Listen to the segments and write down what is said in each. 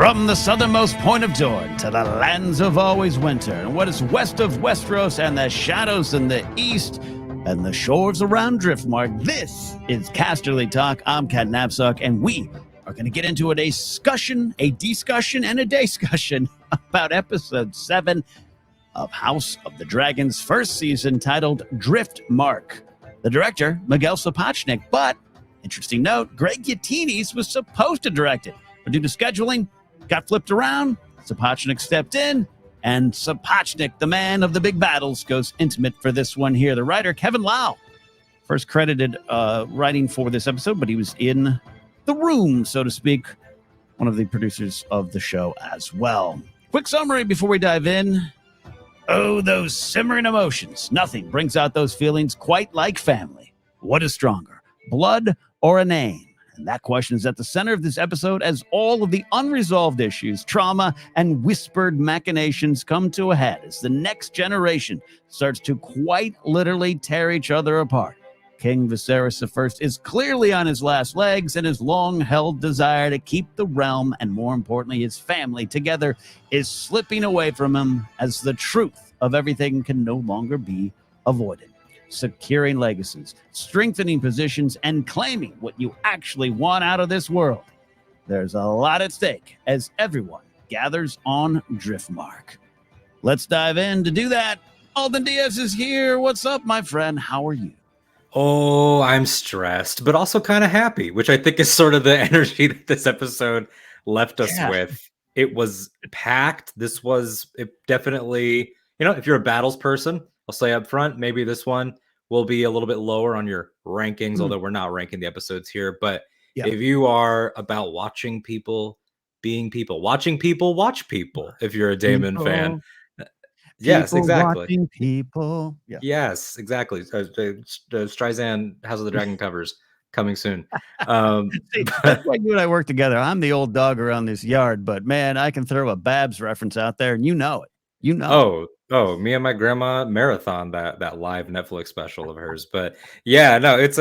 From the southernmost point of Dorne to the lands of always winter, and what is west of Westeros, and the shadows in the east, and the shores around Driftmark, this is Casterly Talk. I'm Cat Napzok, and we are going to get into a discussion about episode 7 of House of the Dragon's first season, titled Driftmark. The director, Miguel Sapochnik, but, interesting note, Greg Yatines was supposed to direct it, but due to scheduling, got flipped around. Sapochnik stepped in, and Sapochnik, the man of the big battles, goes intimate for this one here. The writer, Kevin Lau, first credited writing for this episode, but he was in the room, so to speak, one of the producers of the show as well. Quick summary before we dive in. Oh, those simmering emotions. Nothing brings out those feelings quite like family. What is stronger, blood or a name? And that question is at the center of this episode as all of the unresolved issues, trauma, and whispered machinations come to a head as the next generation starts to quite literally tear each other apart. King Viserys I is clearly on his last legs, and his long-held desire to keep the realm, and more importantly, his family, together is slipping away from him as the truth of everything can no longer be avoided. Securing legacies, strengthening positions, and claiming what you actually want out of this world. There's a lot at stake as everyone gathers on Driftmark. Let's dive in. To do that, Alden Diaz is here. What's up, my friend? How are you? Oh, I'm stressed, but also kind of happy, which I think is sort of the energy that this episode left us with. It was packed. This was definitely, if you're a battles person, I'll say up front, maybe this one will be a little bit lower on your rankings, although we're not ranking the episodes here. But if you are about watching people, being people, watching people, watch people, if you're a Daemon fan. Yes, exactly. Watching people. Yeah. Yes, exactly. Streisand House of the Dragon covers coming soon. See, that's why you and I work together. I'm the old dog around this yard, but man, I can throw a Babs reference out there, and you know it. You know. Oh, me and my grandma marathon that live Netflix special of hers. But yeah, no, it's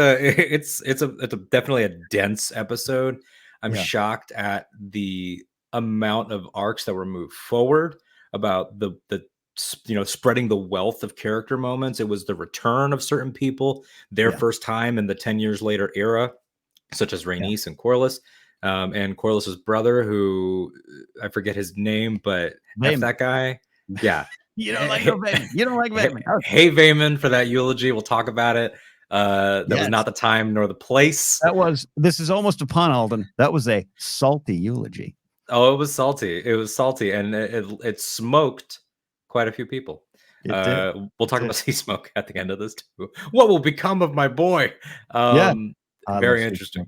definitely a dense episode. I'm shocked at the amount of arcs that were moved forward about the spreading the wealth of character moments. It was the return of certain people, their first time in the 10 years later era, such as Rhaenys and Corlys, and Corlys's brother, who I forget his name, but F that guy. Yeah. You don't like Vaemon. You don't like Vaemon. Hey, Vaemon, for that eulogy. We'll talk about it. That was not the time nor the place. This is almost a pun, Alden. That was a salty eulogy. Oh, it was salty. It was salty, and it smoked quite a few people. We'll talk about sea smoke at the end of this too. What will become of my boy? Very interesting.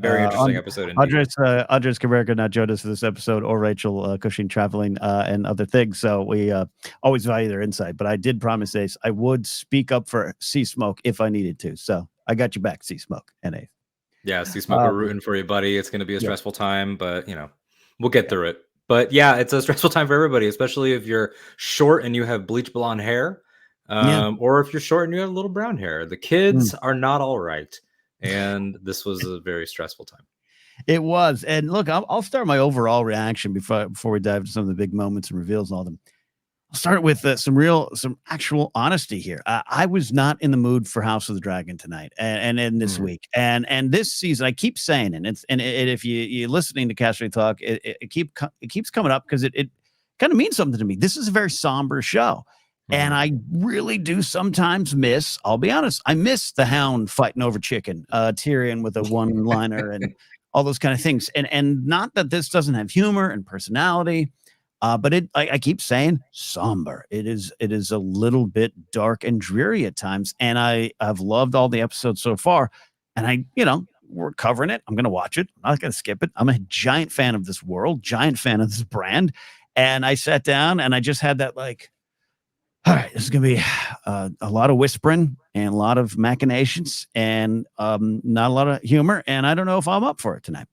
Very interesting episode. Andres Cabrera not joined us for this episode, or Rachel Cushing traveling and other things. So we always value their insight. But I did promise Ace I would speak up for Sea Smoke if I needed to. So I got you back, Sea Smoke and Ace. Yeah, Sea Smoke, we're rooting for you, buddy. It's going to be a stressful time, but we'll get through it. But yeah, it's a stressful time for everybody, especially if you're short and you have bleach blonde hair, or if you're short and you have little brown hair. The kids are not all right. And this was a very stressful time. It was. And look, I'll start my overall reaction before we dive into some of the big moments and reveals and all them. I'll start with some actual honesty here. I was not in the mood for House of the Dragon tonight and this week. And this season, I keep saying it. And if you're listening to Casterly Talk, it keeps coming up because it kind of means something to me. This is a very somber show. And I really do sometimes miss, I'll be honest, I miss the Hound fighting over chicken, Tyrion with a one-liner and all those kind of things. And not that this doesn't have humor and personality, but I keep saying somber. It is a little bit dark and dreary at times. And I've loved all the episodes so far. And we're covering it. I'm going to watch it. I'm not going to skip it. I'm a giant fan of this world, giant fan of this brand. And I sat down and I just had that all right, this is going to be a lot of whispering and a lot of machinations and not a lot of humor. And I don't know if I'm up for it tonight.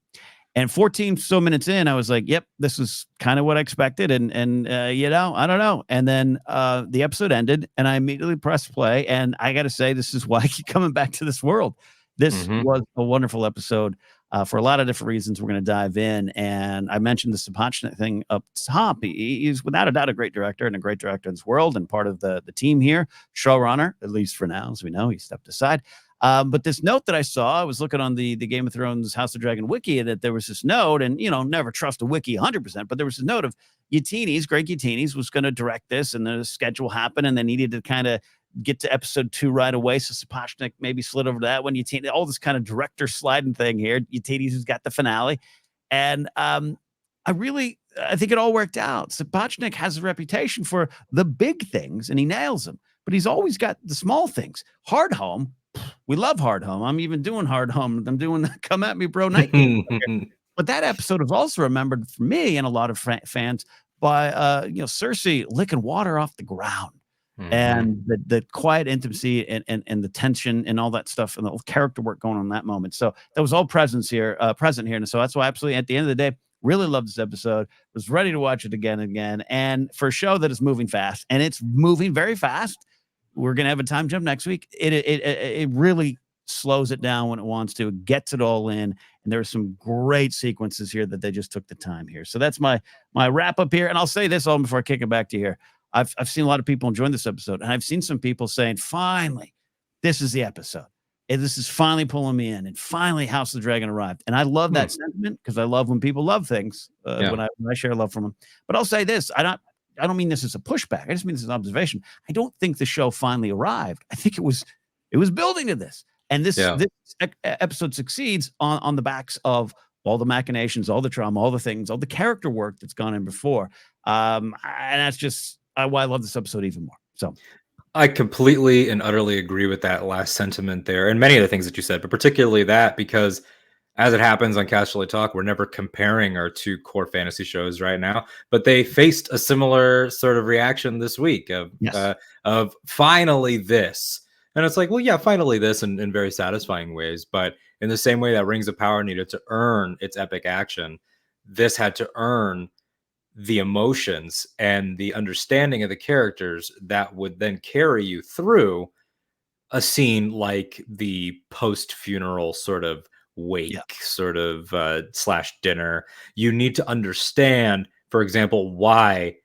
And 14 so minutes in, I was like, yep, this is kind of what I expected. And I don't know. And then the episode ended and I immediately pressed play. And I got to say, this is why I keep coming back to this world. This was a wonderful episode. for a lot of different reasons. We're going to dive in. And I mentioned the Sapochnik thing up top. He's without a doubt a great director and a great director in this world and part of the team here, showrunner, at least for now. As we know, he stepped aside. But this note that I saw, I was looking on the Game of Thrones House of Dragon wiki, and that there was this note, and, never trust a wiki 100%, but there was a note of Greg Yatini's was going to direct this, and the schedule happened, and they needed to kind of get to episode 2 right away. So Sapochnik maybe slid over to that one. All this kind of director sliding thing here. Yatini's has got the finale. And I think it all worked out. Sapochnik has a reputation for the big things, and he nails them. But he's always got the small things. Hard Home, we love Hard Home. I'm even doing Hard Home. I'm doing Come At Me Bro Night. But that episode is also remembered for me and a lot of fans by Cersei licking water off the ground. And the quiet intimacy and the tension and all that stuff and the character work going on in that moment. So that was all present here. And so that's why absolutely at the end of the day, really loved this episode, was ready to watch it again and again. And for a show that is moving fast, and it's moving very fast, we're going to have a time jump next week. It really slows it down when it wants to. It gets it all in. And there are some great sequences here that they just took the time here. So that's my wrap up here. And I'll say this all before I kick it back to you here. I've seen a lot of people enjoying this episode, and I've seen some people saying, finally, this is the episode. And this is finally pulling me in, and finally House of the Dragon arrived. And I love that sentiment, because I love when people love things, when I share love from them. But I'll say this, I don't mean this as a pushback. I just mean this as an observation. I don't think the show finally arrived. I think it was building to this. And this episode succeeds on the backs of all the machinations, all the trauma, all the things, all the character work that's gone in before. And that's just why I love this episode even more. So I completely and utterly agree with that last sentiment there, and many of the things that you said, but particularly that, because as it happens on Casterly Talk, we're never comparing our 2 core fantasy shows right now, but they faced a similar sort of reaction this week of finally this. And it's like, well, yeah, finally this in very satisfying ways. But in the same way that Rings of Power needed to earn its epic action, this had to earn the emotions and the understanding of the characters that would then carry you through a scene like the post-funeral sort of wake, sort of / dinner. You need to understand, for example, why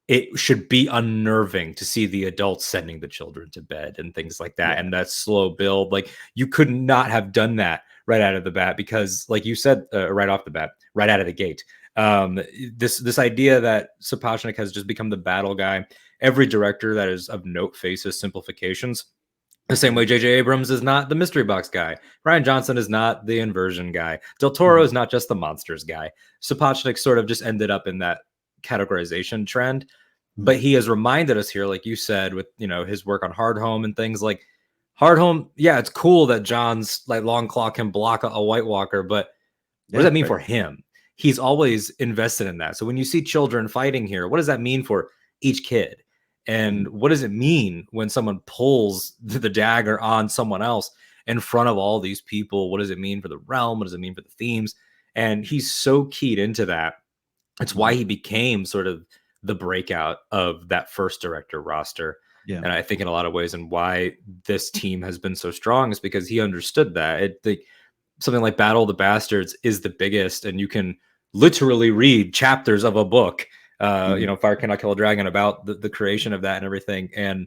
it should be unnerving to see the adults sending the children to bed and things like that. And that slow build, like you could not have done that right out of the bat, because like you said, right off the bat, right out of the gate, this idea that Sapochnik has just become the battle guy. Every director that is of note faces simplifications. The same way J.J. Abrams is not the mystery box guy. Rian Johnson is not the inversion guy. Del Toro is not just the monsters guy. Sapochnik sort of just ended up in that categorization trend. But he has reminded us here, like you said, with his work on Hard Home and things like Hard Home. Yeah, it's cool that John's like long claw can block a White Walker, but what does that mean for him? He's always invested in that. So when you see children fighting here, what does that mean for each kid? And what does it mean when someone pulls the dagger on someone else in front of all these people? What does it mean for the realm? What does it mean for the themes? And he's so keyed into that. It's why he became sort of the breakout of that first director roster. Yeah. And I think in a lot of ways, and why this team has been so strong, is because he understood that. Something like Battle of the Bastards is the biggest, and you can literally read chapters of a book, Fire Cannot Kill a Dragon, about the creation of that and everything. And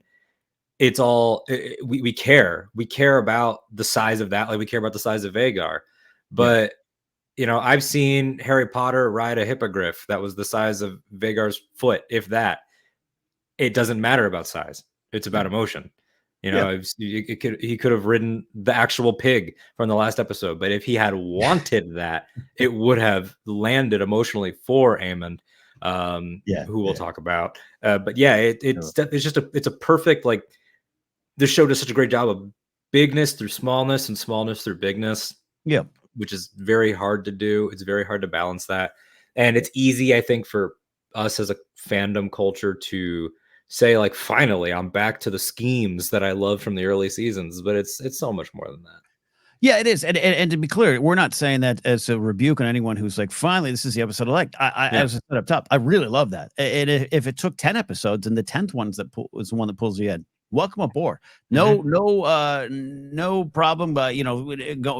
it's all, we care about the size of that. Like we care about the size of Vagar, but I've seen Harry Potter ride a hippogriff that was the size of Vagar's foot, if that. It doesn't matter about size. It's about emotion. He could have ridden the actual pig from the last episode, but if he had wanted that, it would have landed emotionally for Aemond, who we'll talk about. But yeah, it's a perfect, like, this show does such a great job of bigness through smallness and smallness through bigness. Yeah, which is very hard to do. It's very hard to balance that, and it's easy, I think, for us as a fandom culture to say, like, finally I'm back to the schemes that I loved from the early seasons, but it's so much more than that. Yeah, it is. And to be clear, we're not saying that as a rebuke on anyone who's like, finally, this is the episode I liked. As I said up top, I really love that. And if it took 10 episodes and the 10th one was the one that pulls you in, welcome aboard. Mhm. No problem.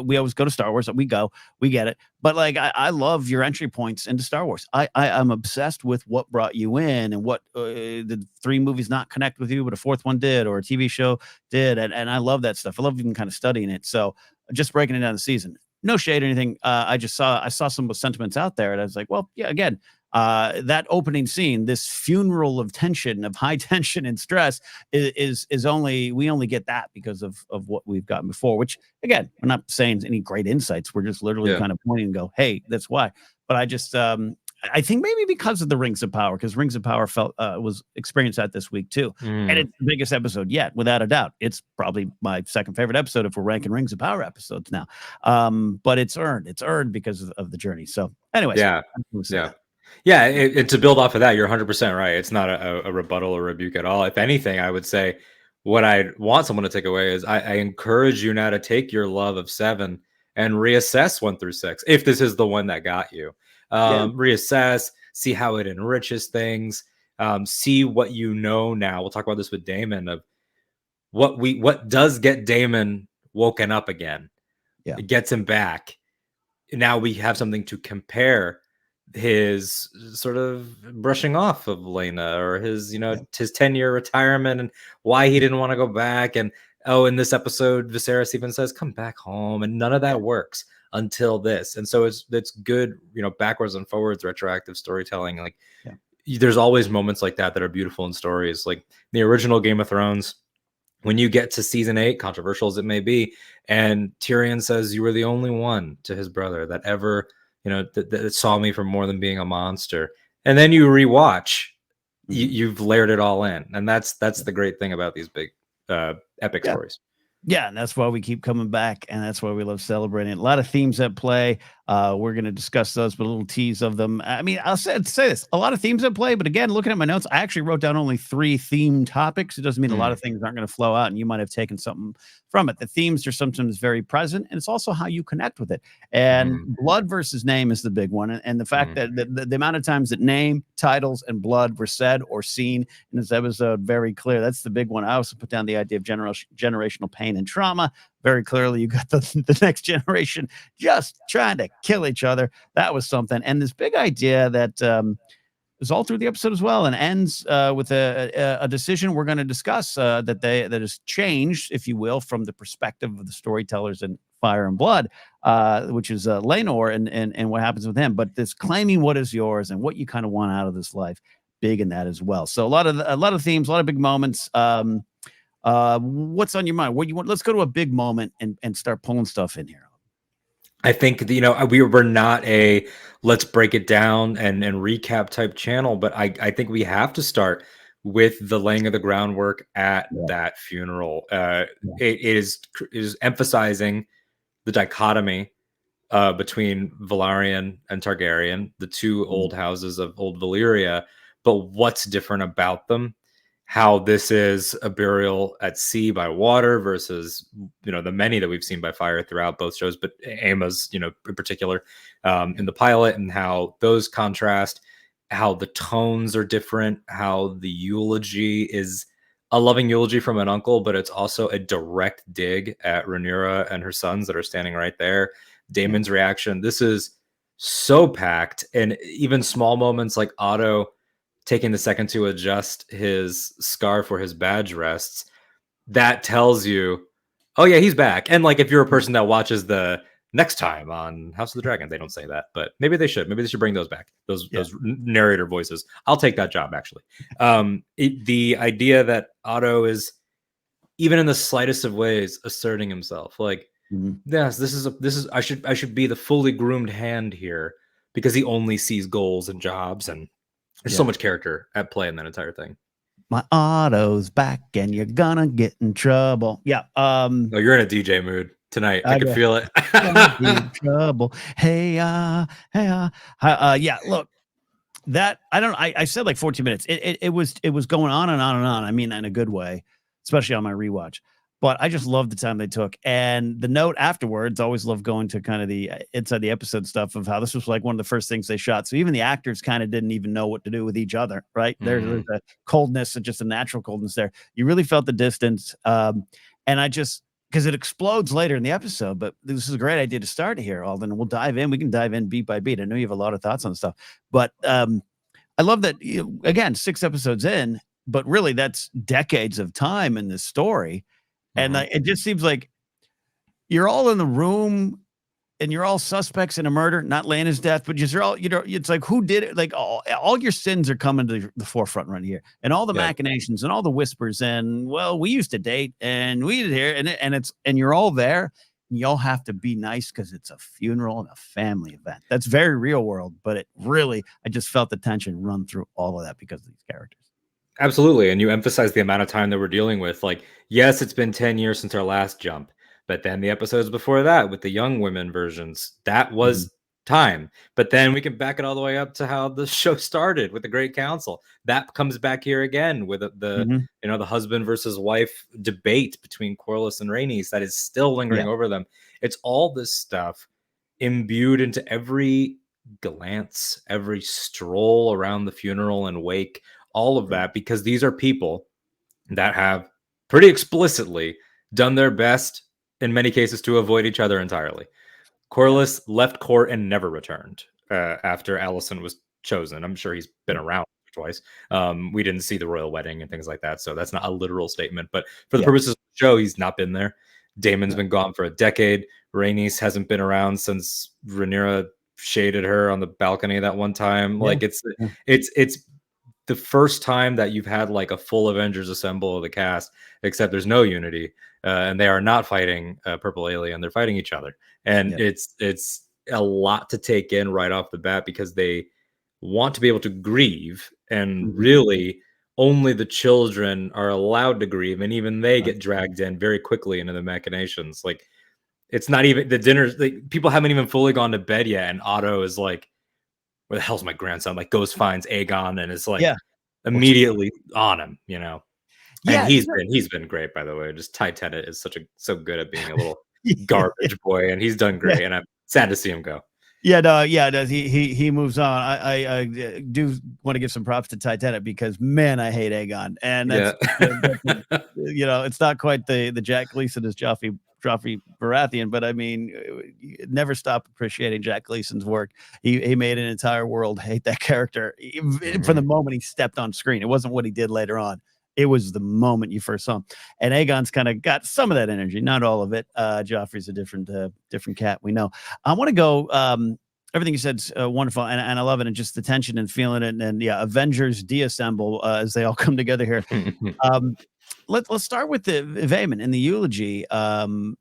We always go to Star Wars. We get it. But like, I love your entry points into Star Wars. I'm obsessed with what brought you in and what the 3 movies not connect with you, but a 4th one did, or a TV show did. And I love that stuff. I love even kind of studying it. So just breaking it down the season. No shade or anything. I saw some sentiments out there, and I was like, well, yeah, again, that opening scene, this funeral of tension, of high tension and stress, is only we only get that because of what we've gotten before. Which again, we're not saying any great insights. We're just literally kind of pointing and go, hey, that's why. But I think maybe because of the Rings of Power, because Rings of Power was experienced that this week too, and it's the biggest episode yet, without a doubt. It's probably my second favorite episode if we're ranking Rings of Power episodes now. But it's earned because of the journey. So, anyways, and to build off of that, you're 100% right. It's not a rebuttal or rebuke at all. If anything, I would say what I want someone to take away is I encourage you now to take your love of 7 and reassess 1 through 6 if this is the one that got you. Reassess, see how it enriches things, see what you know now. We'll talk about this with Damon of what does get Damon woken up again. It gets him back. Now we have something to compare his sort of brushing off of Lena, or his 10-year retirement, and why he didn't want to go back. And in this episode, Viserys even says, come back home, and none of that works until this. And so it's good, backwards and forwards retroactive storytelling. Like there's always moments like that are beautiful in stories. Like the original Game of Thrones, when you get to season 8, controversial as it may be, and Tyrion says, you were the only one to his brother that ever that saw me for more than being a monster. And then you rewatch, you've layered it all in. And that's the great thing about these big epic stories. Yeah, and that's why we keep coming back, and that's why we love celebrating it. A lot of themes at play. We're going to discuss those, but a little tease of them. I mean, I'll say this: a lot of themes at play. But again, looking at my notes, I actually wrote down only 3 theme topics. It doesn't mean a lot of things aren't going to flow out, and you might have taken something from it. The themes are sometimes very present, and it's also how you connect with it. And blood versus name is the big one, and the fact that the amount of times that name, titles, and blood were said or seen in this episode, very clear. That's the big one. I also put down the idea of generational pain and trauma. Very clearly, you got the next generation just trying to kill each other. That was something. And this big idea that is all through the episode as well, and ends with a decision we're going to discuss that has changed, if you will, from the perspective of the storytellers in Fire and Blood, which is Laenor and what happens with him. But this claiming what is yours and what you kind of want out of this life, big in that as well. So a lot of themes, a lot of big moments. What's on your mind? What you want? Let's go to a big moment and start pulling stuff in here. I think we were not a let's break it down and recap type channel, but I think we have to start with the laying of the groundwork at that funeral. It is emphasizing the dichotomy between Velaryon and Targaryen, the 2 old houses of old Valyria, but what's different about them? How this is a burial at sea by water versus, the many that we've seen by fire throughout both shows, but Aemma's, in particular, in the pilot, and how those contrast, how the tones are different, how the eulogy is a loving eulogy from an uncle, but it's also a direct dig at Rhaenyra and her sons that are standing right there. Daemon's reaction. This is so packed, and even small moments like Otto taking the second to adjust his scarf where his badge rests, that tells you, oh yeah, he's back. And like, if you're a person that watches the next time on House of the Dragon, they don't say that, but maybe they should. Maybe they should bring those back. Those narrator voices. I'll take that job, actually. The idea that Otto is, even in the slightest of ways, asserting himself. Like, yes, this is I should be the fully groomed hand here, because he only sees goals and jobs, and there's so much character at play in that entire thing. My Otto's back, and you're gonna get in trouble. Yeah. Oh, you're in a DJ mood tonight. I can feel it. In trouble. Hey, yeah. Look, that I said like 14 minutes. It was going on and on and on. I mean, in a good way, especially on my rewatch. But I just love the time they took. And the note afterwards, always love going to kind of the inside the episode stuff of how this was like one of the first things they shot. So even the actors kind of didn't even know what to do with each other, right? There's a coldness and just a natural coldness there. You really felt the distance. And I just, because it explodes later in the episode, but this is a great idea to start here, Alden. We'll dive in. We can dive in beat by beat. I know you have a lot of thoughts on stuff, but I love that, again, 6 episodes in, but really that's decades of time in this story. And it just seems like you're all in the room and you're all suspects in a murder, not Lana's death, but just you're all, it's like, who did it? Like all your sins are coming to the forefront right here, and all the machinations and all the whispers. And well, we used to date and we did here, and you're all there. And you all have to be nice because it's a funeral and a family event. That's very real world, but it really, I just felt the tension run through all of that because of these characters. Absolutely. And you emphasize the amount of time that we're dealing with. Like, yes, it's been 10 years since our last jump, but then the episodes before that with the young women versions, that was time. But then we can back it all the way up to how the show started with the Great Council. That comes back here again with the husband versus wife debate between Corlys and Rhaenys that is still lingering over them. It's all this stuff imbued into every glance, every stroll around the funeral and wake, all of that, because these are people that have pretty explicitly done their best in many cases to avoid each other entirely. Corlys left court and never returned after Alicent was chosen. I'm sure he's been around twice. We didn't see the royal wedding and things like that, so that's not a literal statement. But for the purposes of the show, he's not been there. Damon's been gone for a decade. Rhaenys hasn't been around since Rhaenyra shaded her on the balcony that one time. Like it's the first time that you've had like a full Avengers assemble of the cast, except there's no unity, and they are not fighting Purple Alien. They're fighting each other, and it's a lot to take in right off the bat because they want to be able to grieve, and really only the children are allowed to grieve, and even they get dragged in very quickly into the machinations. Like, it's not even the dinners. Like, people haven't even fully gone to bed yet, and Otto is like, where the hell's my grandson? Like, goes finds Aegon and is like immediately on him, And he's been great, by the way. Just Ty Tennant is so good at being a little garbage boy, and he's done great. And I'm sad to see him go. He moves on. I do want to give some props to Ty Tennant because, man, I hate Aegon, and that's it's not quite the Jack Gleason as Joffrey Baratheon, but I mean, never stop appreciating Jack Gleason's work. He made an entire world hate that character from the moment he stepped on screen. It wasn't what he did later on. It was the moment you first saw him. And Aegon's kind of got some of that energy, not all of it. Joffrey's a different cat, we know. I want to go, everything you said's wonderful, and I love it, and just the tension and feeling it, and Avengers deassemble as they all come together here. Let's start with the Vaemon in the eulogy.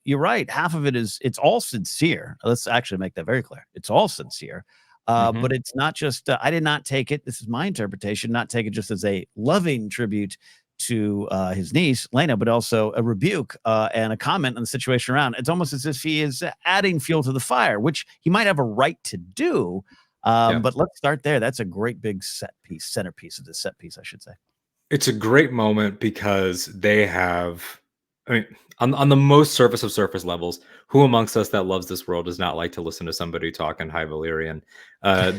You're right. Half of it's all sincere. Let's actually make that very clear. It's all sincere. But it's not just, I did not take it. This is my interpretation, not take it just as a loving tribute to his niece, Lena, but also a rebuke and a comment on the situation around. It's almost as if he is adding fuel to the fire, which he might have a right to do. But let's start there. That's a great big centerpiece of this set piece, I should say. It's a great moment because they have, I mean, on the most surface of surface levels, who amongst us that loves this world does not like to listen to somebody talk in High Valyrian?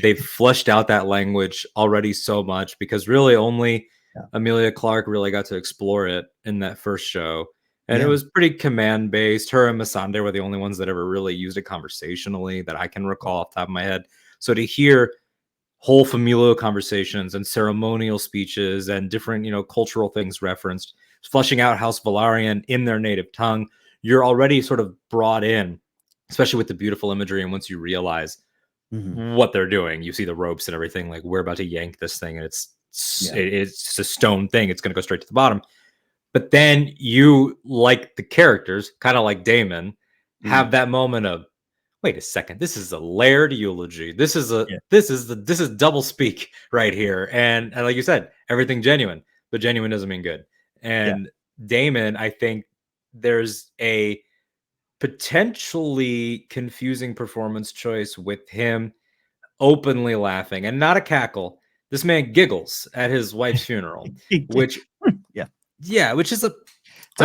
They've fleshed out that language already so much because really only Emilia Clarke really got to explore it in that first show. And it was pretty command based. Her and Missandei were the only ones that ever really used it conversationally that I can recall off the top of my head. So to hear whole familial conversations and ceremonial speeches and different, cultural things referenced, fleshing out House Velaryon in their native tongue, you're already sort of brought in, especially with the beautiful imagery. And once you realize what they're doing, you see the ropes and everything, like we're about to yank this thing and it's a stone thing. It's going to go straight to the bottom. But then you, like the characters, kind of like Daemon, have that moment of, wait a second, this is a layered eulogy. This is double speak right here. And like you said, everything genuine, but genuine doesn't mean good. And Daemon, I think there's a potentially confusing performance choice with him openly laughing and not a cackle. This man giggles at his wife's funeral, which is a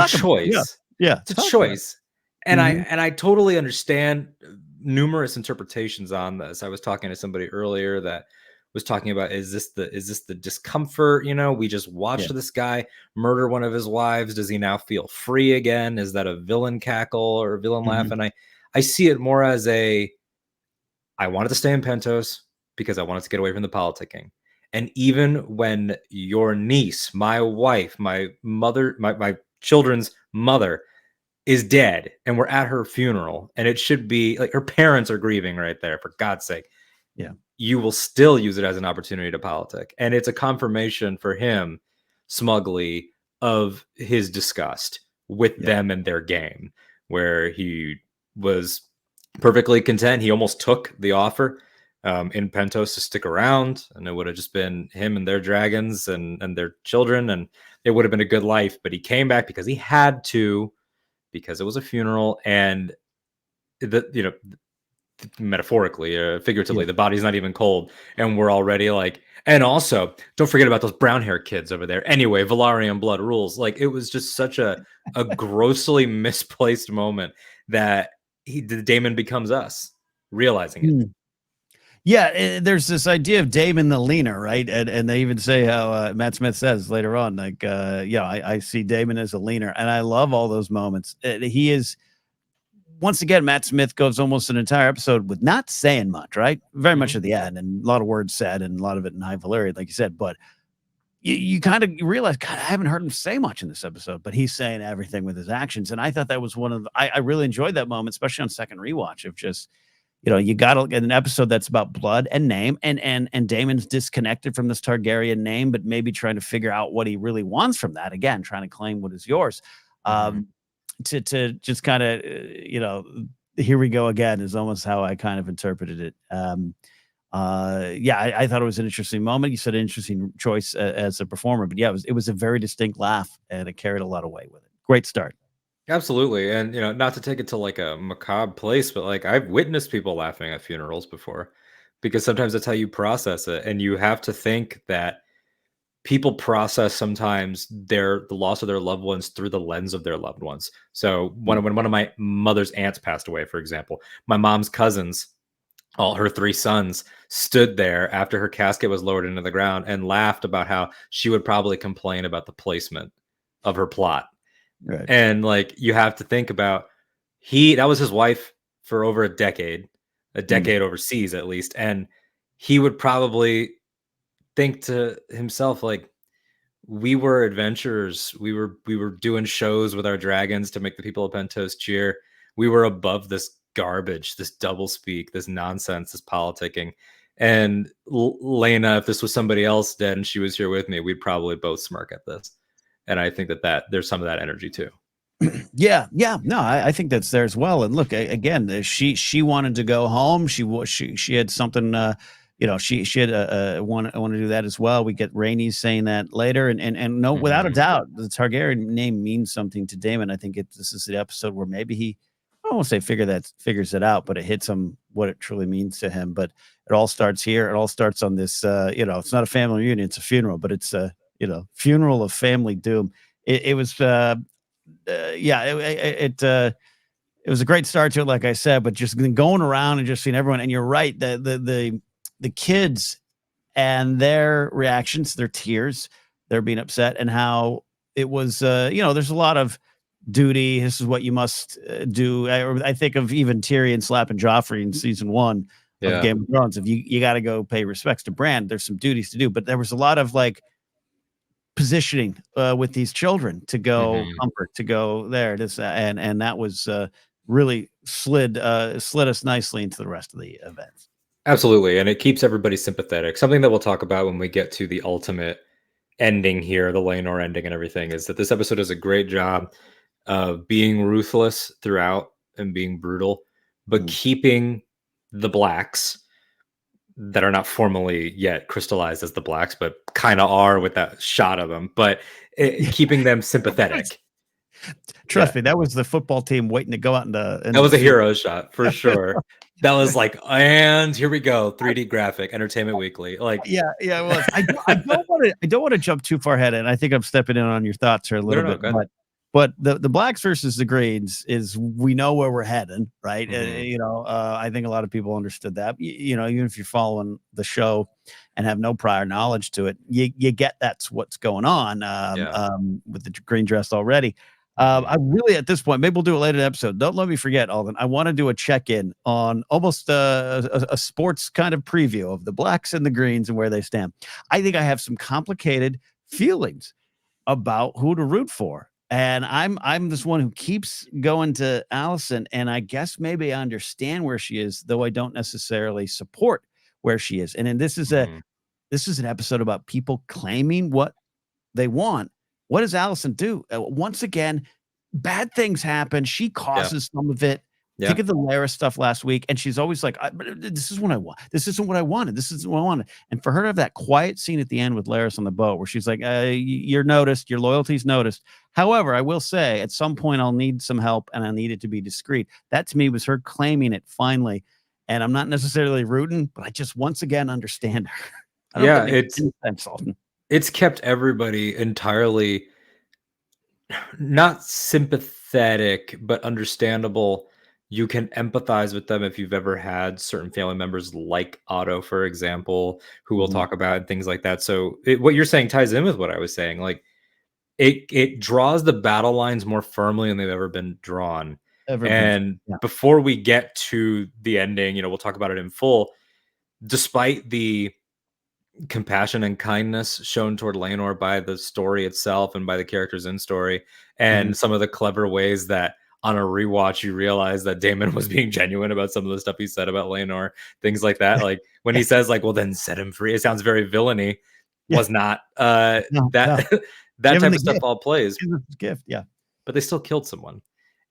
choice. Yeah. It's a choice. And I totally understand numerous interpretations on this. I was talking to somebody earlier that was talking about, is this the discomfort? You know, we just watched this guy murder one of his wives. Does he now feel free again? Is that a villain cackle or a villain laugh? And I see it more as I wanted to stay in Pentos because I wanted to get away from the politicking. And even when your niece, my wife, my mother, my children's mother is dead and we're at her funeral, and it should be like her parents are grieving right there, for God's sake. Yeah. You will still use it as an opportunity to politic. And it's a confirmation for him, smugly, of his disgust with them and their game, where he was perfectly content. He almost took the offer in Pentos to stick around, and it would have just been him and their dragons and their children, and it would have been a good life. But he came back because he had to, because it was a funeral, and metaphorically, figuratively, the body's not even cold, and we're already like, and also don't forget about those brown hair kids over there. Anyway, Valarian blood rules. Like, it was just such a grossly misplaced moment that Daemon becomes us, realizing it. Yeah, there's this idea of Daemon the leaner, right? And they even say how Matt Smith says later on, like, I see Daemon as a leaner, and I love all those moments. He is, once again, Matt Smith goes almost an entire episode with not saying much, right? Very much at the end, and a lot of words said, and a lot of it in High Valyrian, like you said. But you kind of realize, God, I haven't heard him say much in this episode, but he's saying everything with his actions. And I thought that was one of I really enjoyed that moment, especially on second rewatch, of just, you got to get an episode that's about blood and name, and Daemon's disconnected from this Targaryen name, but maybe trying to figure out what he really wants from that. Again, trying to claim what is yours. To just kind of, here we go again, is almost how I kind of interpreted it. I thought it was an interesting moment. You said an interesting choice as a performer, but yeah, it was a very distinct laugh, and it carried a lot of weight with it. Great start. Absolutely. And, not to take it to like a macabre place, but like, I've witnessed people laughing at funerals before, because sometimes that's how you process it. And you have to think that people process sometimes the loss of their loved ones through the lens of their loved ones. So when one of my mother's aunts passed away, for example, my mom's cousins, all her three sons, stood there after her casket was lowered into the ground and laughed about how she would probably complain about the placement of her plot. Right. And like, you have to think about, that was his wife for over a decade overseas at least. And he would probably think to himself, like, we were adventurers. We were doing shows with our dragons to make the people of Pentos cheer. We were above this garbage, this doublespeak, this nonsense, this politicking. And Lena, if this was somebody else dead and she was here with me, we'd probably both smirk at this. And I think that there's some of that energy too. Yeah. No, I think that's there as well. And look, again, she wanted to go home. She had something. She had want to do that as well. We get Rhaenys saying that later, and no, without a doubt, the Targaryen name means something to Daemon. I think this is the episode where maybe he, I don't want to say figures it out, but it hits him what it truly means to him. But it all starts here. It all starts on this. It's not a family reunion; it's a funeral, but it's a funeral of family doom. It was. It was a great start to it, like I said, but just going around and just seeing everyone. And you're right, the kids and their reactions, their tears, they're being upset, and how it was, there's a lot of duty. This is what you must do. I think of even Tyrion slapping Joffrey in season 1 of Game of Thrones. If you got to go pay respects to Bran, there's some duties to do, but there was a lot of like positioning with these children to go comfort, to go there, and that was really slid us nicely into the rest of the events. Absolutely. And it keeps everybody sympathetic. Something that we'll talk about when we get to the ultimate ending here, the Laenor ending and everything, is that this episode does a great job of being ruthless throughout and being brutal, but keeping the blacks that are not formally yet crystallized as the blacks, but kind of are with that shot of them, but keeping them sympathetic. Trust me, that was the football team waiting to go out that was a hero shot for sure. That was like, and here we go, 3D graphic, Entertainment Weekly. Like, yeah, it was. I don't want to jump too far ahead, and I think I'm stepping in on your thoughts here a little bit, but But the blacks versus the greens is, we know where we're heading, right? I think a lot of people understood that. Even if you're following the show and have no prior knowledge to it, you get that's what's going on with the green dress already. I really, at this point, maybe we'll do it later in the episode. Don't let me forget, Alden. I want to do a check-in on almost a sports kind of preview of the blacks and the greens and where they stand. I think I have some complicated feelings about who to root for. And I'm this one who keeps going to Allison, and I guess maybe I understand where she is, though I don't necessarily support where she is. And then this is an episode about people claiming what they want. What does Allison do? Once again, bad things happen. She causes some of it. Think of the Lara stuff last week, and she's always like, "This is what I want. This isn't what I wanted. This isn't what I wanted." And for her to have that quiet scene at the end with Laris on the boat, where she's like, "You're noticed. Your loyalty's noticed." However, I will say, at some point, I'll need some help, and I need it to be discreet. That to me was her claiming it finally, and I'm not necessarily rooting, but I just once again understand her. I don't know if that makes any sense, Alden. It's kept everybody entirely not sympathetic, but understandable. You can empathize with them if you've ever had certain family members like Otto, for example, who we'll talk about and things like that. So what you're saying ties in with what I was saying. Like it draws the battle lines more firmly than they've ever been drawn. Before we get to the ending, we'll talk about it in full. Despite the compassion and kindness shown toward Laenor by the story itself and by the characters in story, and some of the clever ways that on a rewatch you realize that Daemon was being genuine about some of the stuff he said about Laenor, things like that. Like when he says like, "Well, then set him free," it sounds very villainy. Was not that that type of stuff all plays. Gift, but they still killed someone,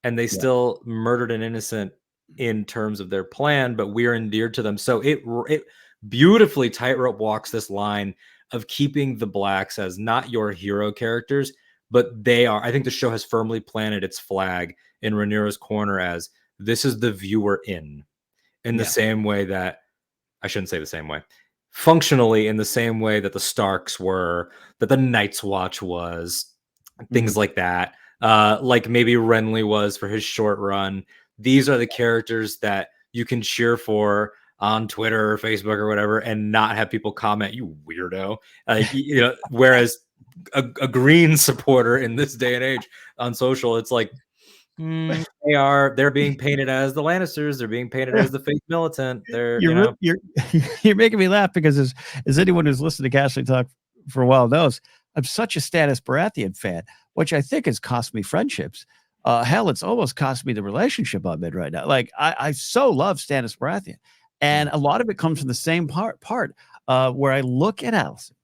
and they still murdered an innocent in terms of their plan. But we're endeared to them, so it beautifully tightrope walks this line of keeping the blacks as not your hero characters, but they are. I think the show has firmly planted its flag in Rhaenyra's corner as this is the viewer in the same way that, I shouldn't say the same way, functionally in the same way that the Starks were, that the Night's Watch was, things like that. Like maybe Renly was for his short run. These are the characters that you can cheer for on Twitter or Facebook or whatever, and not have people comment, "You weirdo." Whereas a green supporter in this day and age on social, it's like they're being painted as the Lannisters, they're being painted as the fake militant. You're making me laugh because as anyone who's listened to Casterly Talk for a while knows, I'm such a Stannis Baratheon fan, which I think has cost me friendships. Hell, it's almost cost me the relationship I'm in right now. Like I so love Stannis Baratheon. And a lot of it comes from the same part where I look at Allison.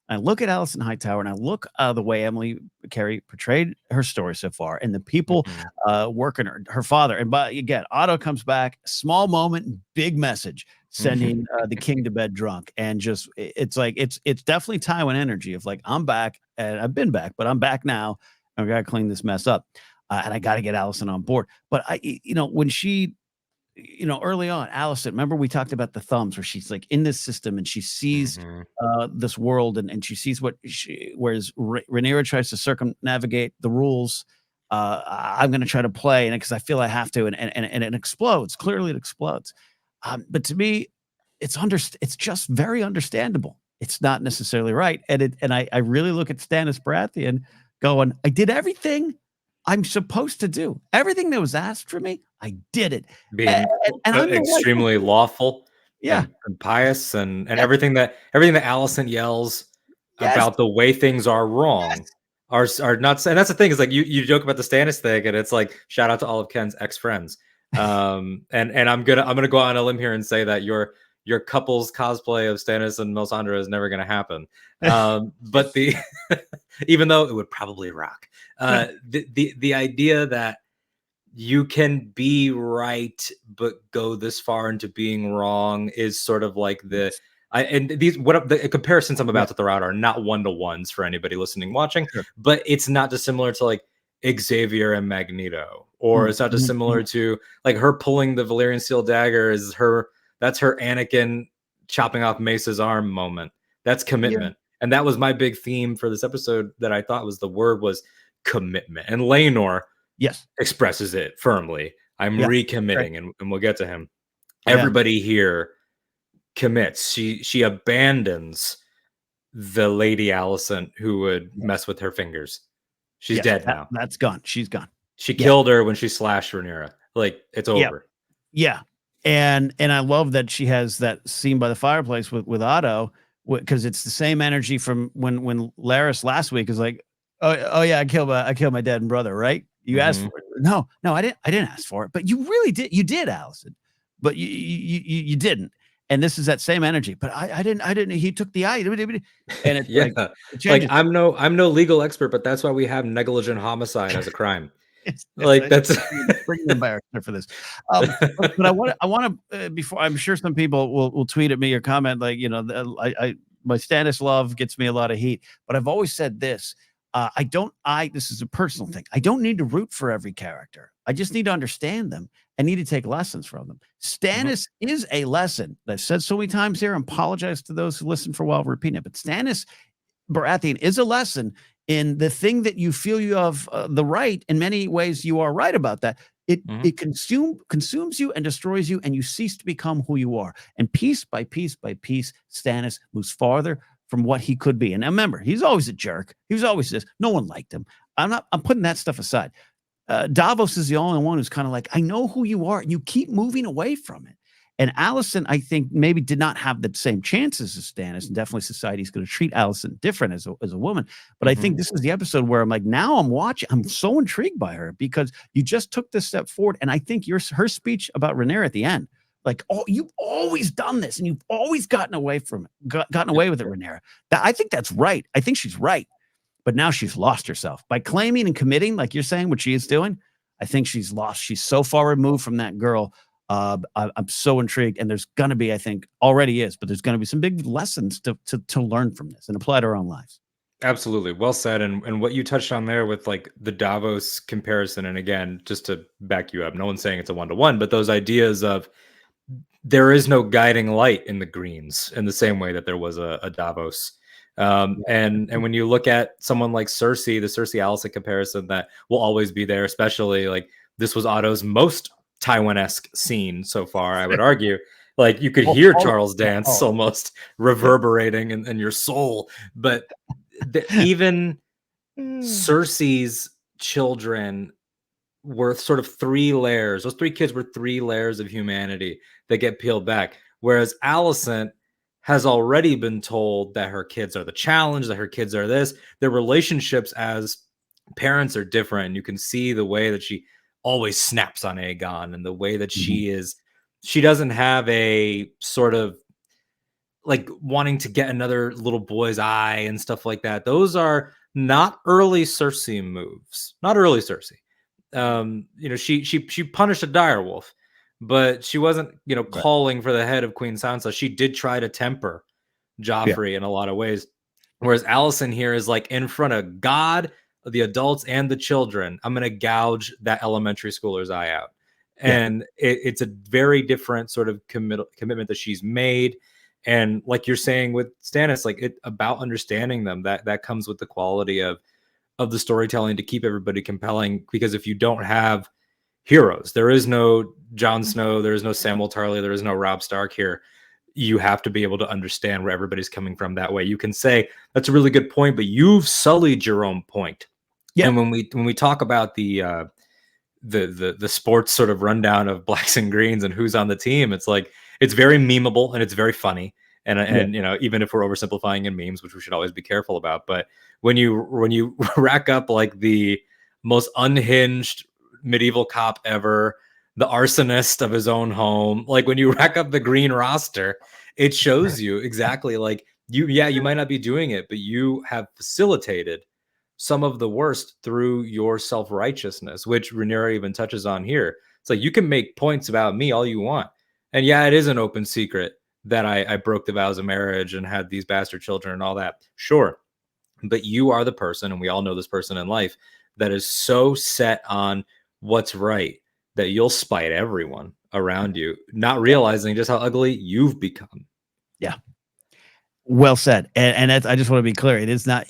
I look at Allison Hightower, and I look the way Emily Carey portrayed her story so far, and the people working her father. And again, Otto comes back, small moment, big message, sending the king to bed drunk. And just it's definitely Tywin energy of like, I'm back, and I've been back, but I'm back now, and we got to clean this mess up. And I got to get Allison on board. But when she, early on, Allison, remember we talked about the thumbs where she's like in this system and she sees this world and she sees whereas Rhaenyra tries to circumnavigate the rules. I'm going to try to play, and because I feel I have to, and it explodes. Clearly, it explodes. But to me, it's just very understandable. It's not necessarily right, and I really look at Stannis Baratheon going, I did everything I'm supposed to do. Everything that was asked for me, I did it. Being and extremely lawful, and pious, and everything that Allison yells about the way things are wrong are not. And that's the thing, is like you joke about the Stannis thing, and it's like, shout out to all of Ken's ex-friends. And I'm gonna go on a limb here and say that your couple's cosplay of Stannis and Melisandre is never gonna happen. But the even though it would probably rock, the idea that you can be right but go this far into being wrong is sort of like the comparisons I'm about to throw out are not one-to-ones for anybody listening, watching, but it's not dissimilar to like Xavier and Magneto, or it's not dissimilar to like her pulling the Valyrian steel dagger that's her Anakin chopping off Mace's arm moment. That's commitment. And that was my big theme for this episode, that I thought was the word was commitment. And Laenor Yes. expresses it firmly. I'm recommitting, and we'll get to him. Everybody here commits. She abandons the Lady Alicent who would mess with her fingers. She's dead now. That's gone. She's gone. She killed her when she slashed Rhaenyra. Like, it's over. Yeah. And I love that she has that scene by the fireplace with Otto, because it's the same energy from when Larys last week is like, oh yeah, I killed my dad and brother, right? You asked for it. No, I didn't ask for it, but you really did. You did, Alicent, but you didn't. And this is that same energy, but I didn't. He took the eye, and it's like I'm no legal expert, but that's why we have negligent homicide as a crime. That's bring the embarrassment for this. But I want to before, I'm sure some people will tweet at me or comment like, my Stannis love gets me a lot of heat, but I've always said this. This is a personal thing. I don't need to root for every character. I just need to understand them. I need to take lessons from them. Stannis is a lesson. I've said so many times here. I apologize to those who listen for a while repeating it, but Stannis Baratheon is a lesson in the thing that you feel you have the right. In many ways, you are right about that. It consumes you and destroys you, and you cease to become who you are. And piece by piece by piece, Stannis moves farther from what he could be. And now remember, he's always a jerk. He was always this. No one liked him. I'm putting that stuff aside. Davos is the only one who's kind of like, I know who you are, and you keep moving away from it. And Alicent, I think, maybe did not have the same chances as Stannis, and definitely society is going to treat Alicent different as a woman. But I think this is the episode where I'm like, now I'm so intrigued by her, because you just took this step forward. And I think her speech about Rhaenyra at the end, like, oh, you've always done this, and you've always gotten away from it, gotten away with it, Rhaenyra. I think that's right. I think she's right. But now she's lost herself by claiming and committing, like you're saying, what she is doing. I think she's lost. She's so far removed from that girl. I'm so intrigued, and there's going to be, I think already is, but there's going to be some big lessons to learn from this and apply to our own lives. Absolutely. Well said. And what you touched on there with like the Davos comparison, and again, just to back you up, no one's saying it's a 1-to-1, but those ideas of there is no guiding light in the Greens in the same way that there was a Davos. And when you look at someone like Cersei, the Cersei Alicent comparison that will always be there, especially like this was Otto's most Tywin-esque scene so far, I would argue. Like, you could hear Charles dance almost reverberating in your soul. But even Cersei's children were sort of 3 layers. Those 3 kids were 3 layers of humanity that get peeled back. Whereas Alicent has already been told that her kids are the challenge, that her kids are this. Their relationships as parents are different. You can see the way that she always snaps on Aegon, and the way that she doesn't have a sort of like wanting to get another little boy's eye and stuff like that. Those are not early Cersei moves. Not early Cersei. She punished a direwolf, but she wasn't, calling for the head of Queen Sansa. She did try to temper Joffrey in a lot of ways. Whereas Alicent here is like, in front of God, the adults, and the children, I'm going to gouge that elementary schooler's eye out. And it's a very different sort of commitment that she's made. And like you're saying with Stannis, like it about understanding them, that comes with the quality of the storytelling to keep everybody compelling. Because if you don't have heroes, there is no Jon Snow, there is no Samwell Tarly, there is no Robb Stark here. You have to be able to understand where everybody's coming from. That way you can say, that's a really good point, but you've sullied your own point. And when we talk about the sports sort of rundown of blacks and greens and who's on the team, it's like, it's very memeable and it's very funny. And even if we're oversimplifying in memes, which we should always be careful about, but when you rack up like the most unhinged medieval cop ever, the arsonist of his own home, like when you rack up the green roster, it shows you exactly like you might not be doing it, but you have facilitated some of the worst through your self-righteousness, which Rhaenyra even touches on here. It's like, you can make points about me all you want. And it is an open secret that I broke the vows of marriage and had these bastard children and all that. Sure. But you are the person, and we all know this person in life, that is so set on what's right that you'll spite everyone around you, not realizing just how ugly you've become. Yeah. Well said. And that's, I just want to be clear. It is not,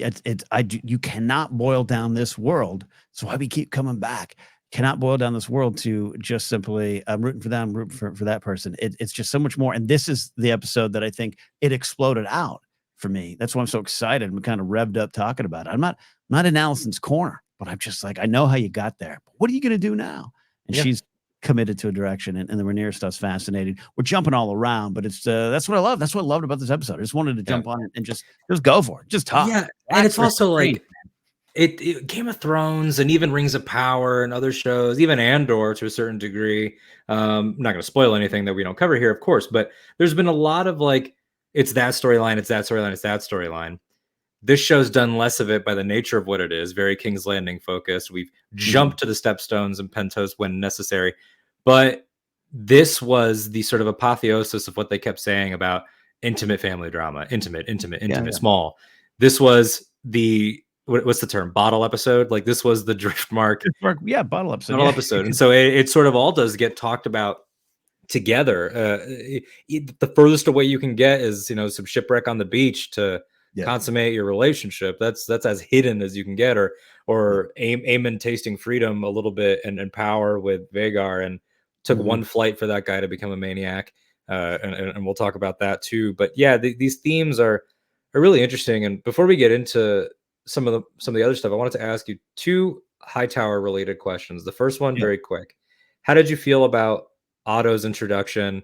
you cannot boil down this world. So why we keep coming back. Cannot boil down this world to just simply, I'm rooting for them, I'm rooting for that person. It's just so much more. And this is the episode that I think it exploded out for me. That's why I'm so excited. I'm kind of revved up talking about it. I'm not in Allison's corner, but I'm just like, I know how you got there. But what are you going to do now? And she's committed to a direction, and the Rhaenyra stuff's fascinating. We're jumping all around, but it's that's what I love. That's what I loved about this episode. I just wanted to jump on it and just go for it. Just talk. Yeah, and it's also like it Game of Thrones and even Rings of Power and other shows, even Andor to a certain degree. I'm not going to spoil anything that we don't cover here, of course, but there's been a lot of like, it's that storyline, it's that storyline, it's that storyline. This show's done less of it by the nature of what it is, very King's Landing focused. We've jumped to the stepstones and Pentos when necessary. But this was the sort of apotheosis of what they kept saying about intimate family drama, intimate, small. This was the, what's the term? Bottle episode? Like this was the Driftmark. Yeah, bottle episode. Bottle episode. And so it sort of all does get talked about together. The furthest away you can get is, some shipwreck on the beach to consummate your relationship. That's as hidden as you can get, or Aemon tasting freedom a little bit and power with Vhagar, and took one flight for that guy to become a maniac. And we'll talk about that too. But yeah, these themes are really interesting. And before we get into some of the other stuff, I wanted to ask you 2 Hightower related questions. The first one, very quick. How did you feel about Otto's reintroduction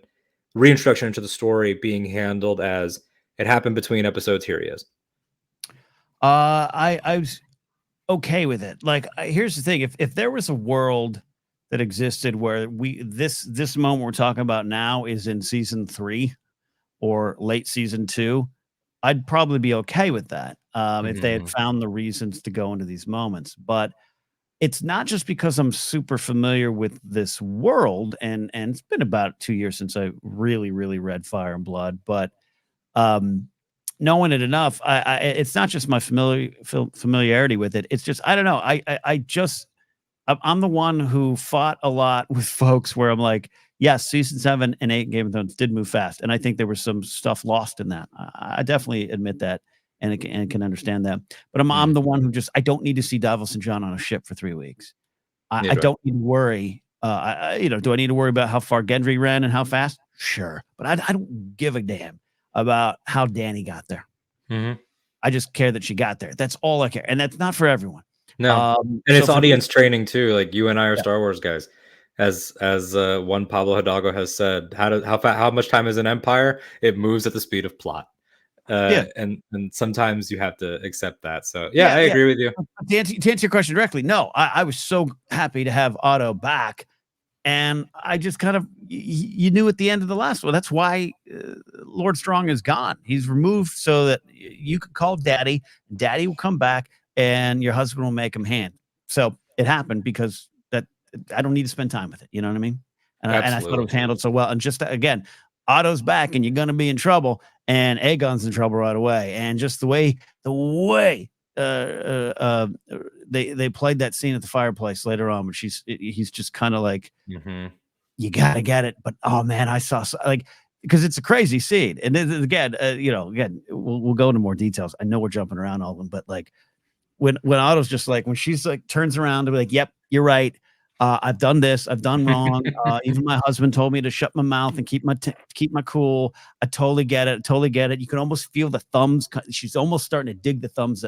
into the story being handled as it happened between episodes? Here he is. I was okay with it. Like, here's the thing: if there was a world that existed where this moment we're talking about now is in season 3 or late season 2, I'd probably be okay with that. If they had found the reasons to go into these moments, but it's not just because I'm super familiar with this world, and it's been about 2 years since I really I'm Fire and Blood, but knowing it enough, it's not just my familiarity with it. It's just, I don't know. I'm the one who fought a lot with folks where I'm like, yes, season 7 and 8 Game of Thrones did move fast, and I think there was some stuff lost in that. I definitely admit that, and can understand that. But I'm the one who just, I don't need to see Davos and Jon on a ship for 3 weeks. I don't need to worry. Do I need to worry about how far Gendry ran and how fast? Sure, but I don't give a damn about how Dany got there. I just care that she got there. That's all I care, and that's not for everyone. No, and it's audience training too. Like you and I are Star Wars guys. As one Pablo Hidalgo has said, how much time is an empire? It moves at the speed of plot. And sometimes you have to accept that. So I agree with you. To answer your question directly, no, I was so happy to have Otto back, and I just kind of, you knew at the end of the last one, that's why Lord Strong is gone. He's removed so that you could call Daddy will come back, and your husband will make him hand. So it happened because I don't need to spend time with it. You know what I mean? And I thought it was handled so well. And just again, Otto's back, and you're going to be in trouble, and Aegon's in trouble right away. And just the way they played that scene at the fireplace later on, when he's just kind of like, you got to get it. But oh man, I saw because it's a crazy scene. And then, again, we'll go into more details. I know we're jumping around all of them, but like when Otto's just like, when she's like turns around to be like, yep, you're right. I've done this. I've done wrong. Even my husband told me to shut my mouth and keep my cool. I totally get it. You can almost feel the thumbs. She's almost starting to dig the thumbs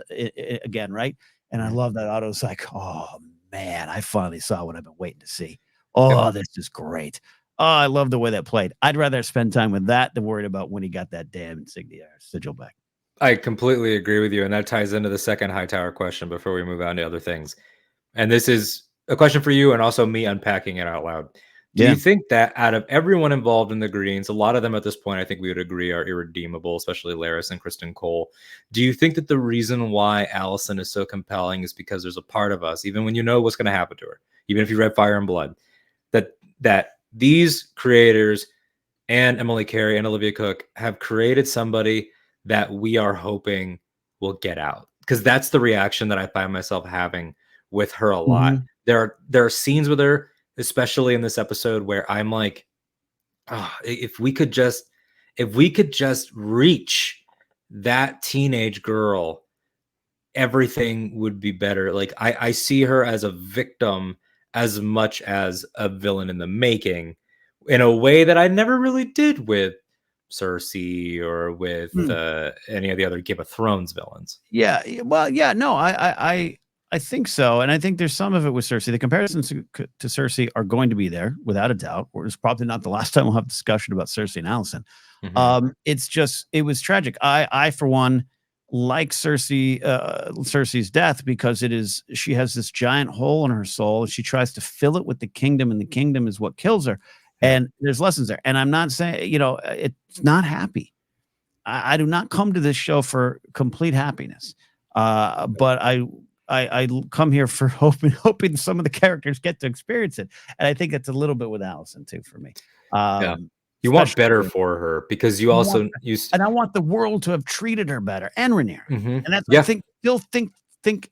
again, right? And I love that Otto's like, oh man, I finally saw what I've been waiting to see. Oh, this is great. Oh, I love the way that played. I'd rather spend time with that than worried about when he got that damn insignia sigil back. I completely agree with you, and that ties into the second Hightower question before we move on to other things. And this is a question for you, and also me unpacking it out loud. Do you think that out of everyone involved in the Greens, a lot of them at this point, I think we would agree, are irredeemable, especially Larys and Kristen Cole. Do you think that the reason why Alicent is so compelling is because there's a part of us, even when you know what's going to happen to her, even if you read Fire and Blood, that these creators and Emily Carey and Olivia Cook have created somebody that we are hoping will get out? Because that's the reaction that I find myself having with her a lot. There are scenes with her, especially in this episode, where I'm like, oh, if we could just reach that teenage girl, everything would be better. Like I see her as a victim as much as a villain in the making, in a way that I never really did with Cersei or with any of the other Game of Thrones villains. Yeah, well, yeah, no, I think so, and I think there's some of it with Cersei. The comparisons to Cersei are going to be there without a doubt. Or it's probably not the last time we'll have a discussion about Cersei and Alicent. It's just it was tragic. I for one like Cersei's death because she has this giant hole in her soul and she tries to fill it with the kingdom, and the kingdom is what kills her. Yeah. And there's lessons there. And I'm not saying, it's not happy. I do not come to this show for complete happiness, but I come here for hoping some of the characters get to experience it, and I think it's a little bit with Alicent too for me. Yeah. You want better for her because you also and I want the world to have treated her better, and Rhaenyra, and that's yeah. I still think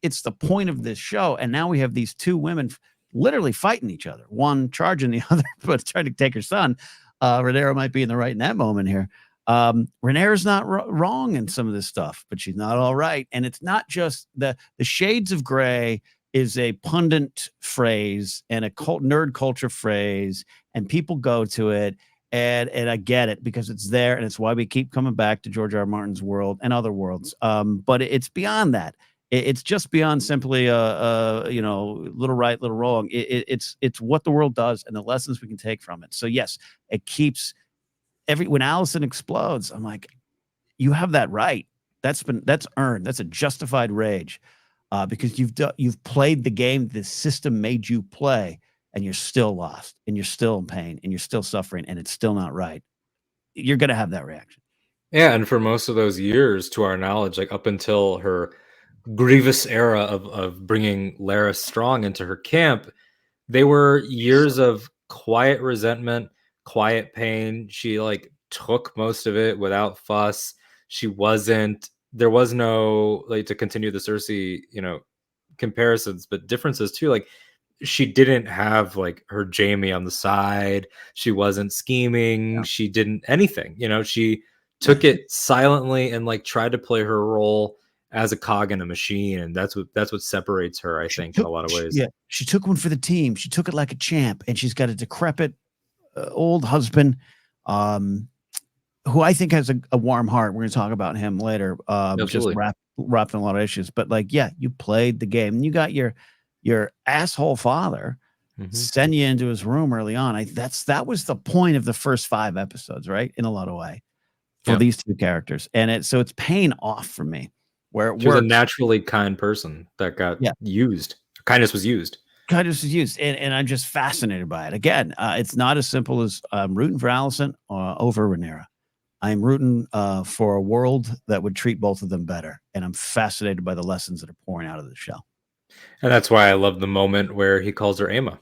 it's the point of this show. And now we have these two women literally fighting each other, one charging the other, but trying to take her son. Rhaenyra might be in the right in that moment here. Rhaenyra's not wrong in some of this stuff, but she's not all right. And it's not just the shades of gray is a pundit phrase and a nerd culture phrase, and people go to it. And I get it because it's there, and it's why we keep coming back to George R. R. Martin's world and other worlds. But it's beyond that. It's just beyond simply little right, little wrong. It's what the world does and the lessons we can take from it. So yes, it keeps when Alicent explodes, I'm like, you have that right. That's earned. That's a justified rage, because you've played the game the system made you play, and you're still lost, and you're still in pain, and you're still suffering, and it's still not right. You're gonna have that reaction. Yeah, and for most of those years, to our knowledge, like up until her grievous era of bringing Larys Strong into her camp, they were years of quiet resentment, quiet pain. She like took most of it without fuss. There was no, like, to continue the Cersei, comparisons, but differences too. Like, she didn't have like her Jamie on the side. She wasn't scheming. Yeah. She didn't anything. She took it silently and like tried to play her role as a cog in a machine, and that's what separates her, I think, in a lot of ways. Yeah, she took one for the team. She took it like a champ, and she's got a decrepit old husband, who I think has a warm heart. We're going to talk about him later. Just wrapped in a lot of issues, but like, yeah, you played the game, and you got your asshole father send you into his room early on. That was the point of the first 5 episodes, right? In a lot of way for these two characters, and it's paying off for me. Where it she was a naturally kind person that got used. Kindness was used. Kindness was used, and I'm just fascinated by it. Again, it's not as simple as I'm rooting for Alicent over Rhaenyra. I'm rooting for a world that would treat both of them better, and I'm fascinated by the lessons that are pouring out of the show. And that's why I love the moment where he calls her Aemma,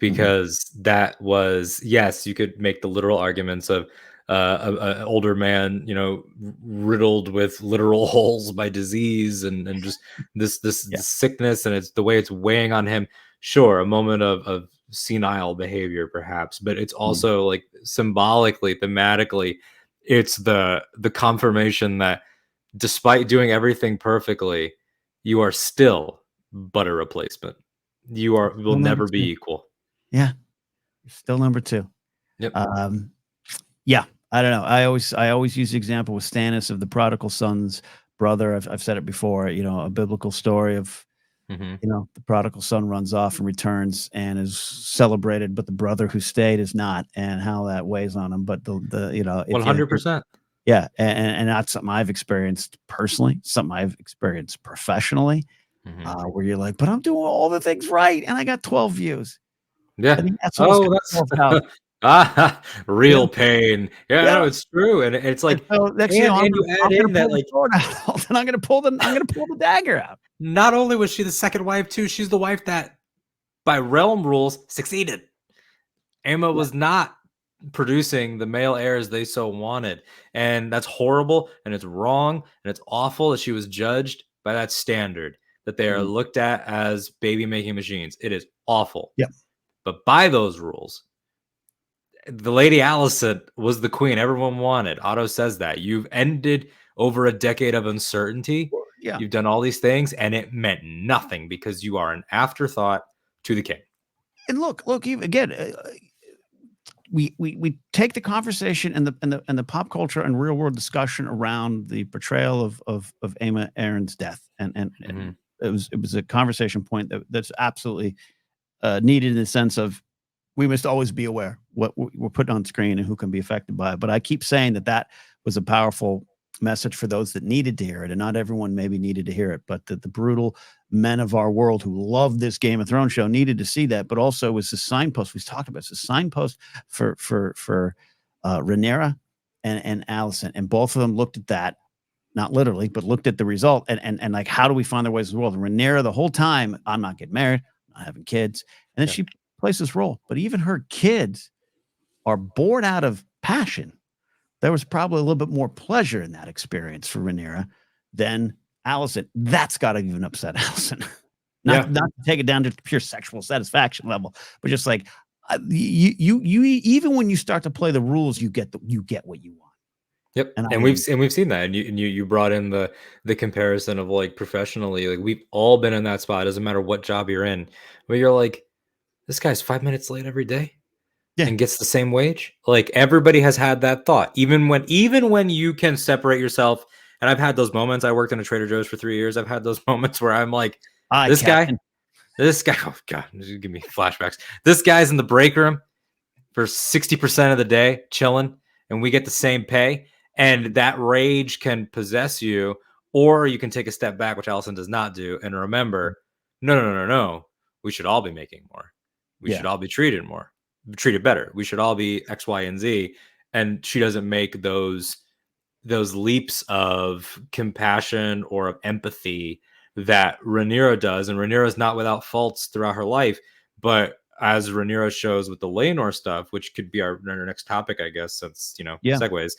because that was, yes, you could make the literal arguments of an older man, riddled with literal holes by disease and just this sickness, and it's the way it's weighing on him. Sure, a moment of senile behavior, perhaps, but it's also like symbolically, thematically, it's the confirmation that despite doing everything perfectly, you are still but a replacement. You will never be equal. Yeah, you're still number 2. Yep. Yeah, I don't know. I always use the example with Stannis of the prodigal son's brother. I've said it before. A biblical story of the prodigal son runs off and returns and is celebrated, but the brother who stayed is not, and how that weighs on him. But the 100%. Yeah, and that's something I've experienced personally, something I've experienced professionally, where you're like, but I'm doing all the things right, and I got 12 views. Yeah. That's real pain. Yeah, no, it's true, and it's like, and you add in that, like, and I'm gonna pull the dagger out. Not only was she the second wife too, she's the wife that, by realm rules, succeeded. Aemma was not producing the male heirs they so wanted, and that's horrible, and it's wrong, and it's awful that she was judged by that standard, that they are looked at as baby making machines. It is awful. Yeah. But by those rules, the Lady Alicent was the queen everyone wanted. Otto says that. You've ended over a decade of uncertainty. Yeah. You've done all these things, and it meant nothing because you are an afterthought to the king. And look, even again, we take the conversation and the pop culture and real world discussion around the portrayal of Aemma Aaron's death, and it was a conversation point that's absolutely needed in the sense of we must always be aware what we're putting on screen and who can be affected by it. But I keep saying that was a powerful message for those that needed to hear it, and not everyone maybe needed to hear it, but that the brutal men of our world who love this Game of Thrones show needed to see that. But also, it was a signpost we've talked about. It's a signpost for Rhaenyra and Alicent, and both of them looked at that, not literally, but looked at the result and like, how do we find their ways in the world? And Rhaenyra, the whole time, I'm not getting married, I'm not having kids, and then she plays this role. But even her kids are bored out of passion. There was probably a little bit more pleasure in that experience for Rhaenyra than Alicent. That's got to even upset Alicent. Not to take it down to pure sexual satisfaction level, but just like you even when you start to play the rules, you get what you want. Yep, and we've seen that, and you brought in the comparison of like professionally, like we've all been in that spot. It doesn't matter what job you're in, where you're like, this guy's 5 minutes late every day. And gets the same wage. Like everybody has had that thought, even when you can separate yourself. And I've had those moments. I worked in a Trader Joe's for 3 years. I've had those moments where I'm like, this guy, oh God, give me flashbacks. This guy's in the break room for 60% of the day chilling, and we get the same pay. And that rage can possess you, or you can take a step back, which Allison does not do, and remember, no. We should all be making more. We should all be treated better. We should all be X, Y, and Z. And she doesn't make those leaps of compassion or of empathy that Rhaenyra does. And Rhaenyra is not without faults throughout her life. But as Rhaenyra shows with the Laenor stuff, which could be our next topic, I guess, since, segues.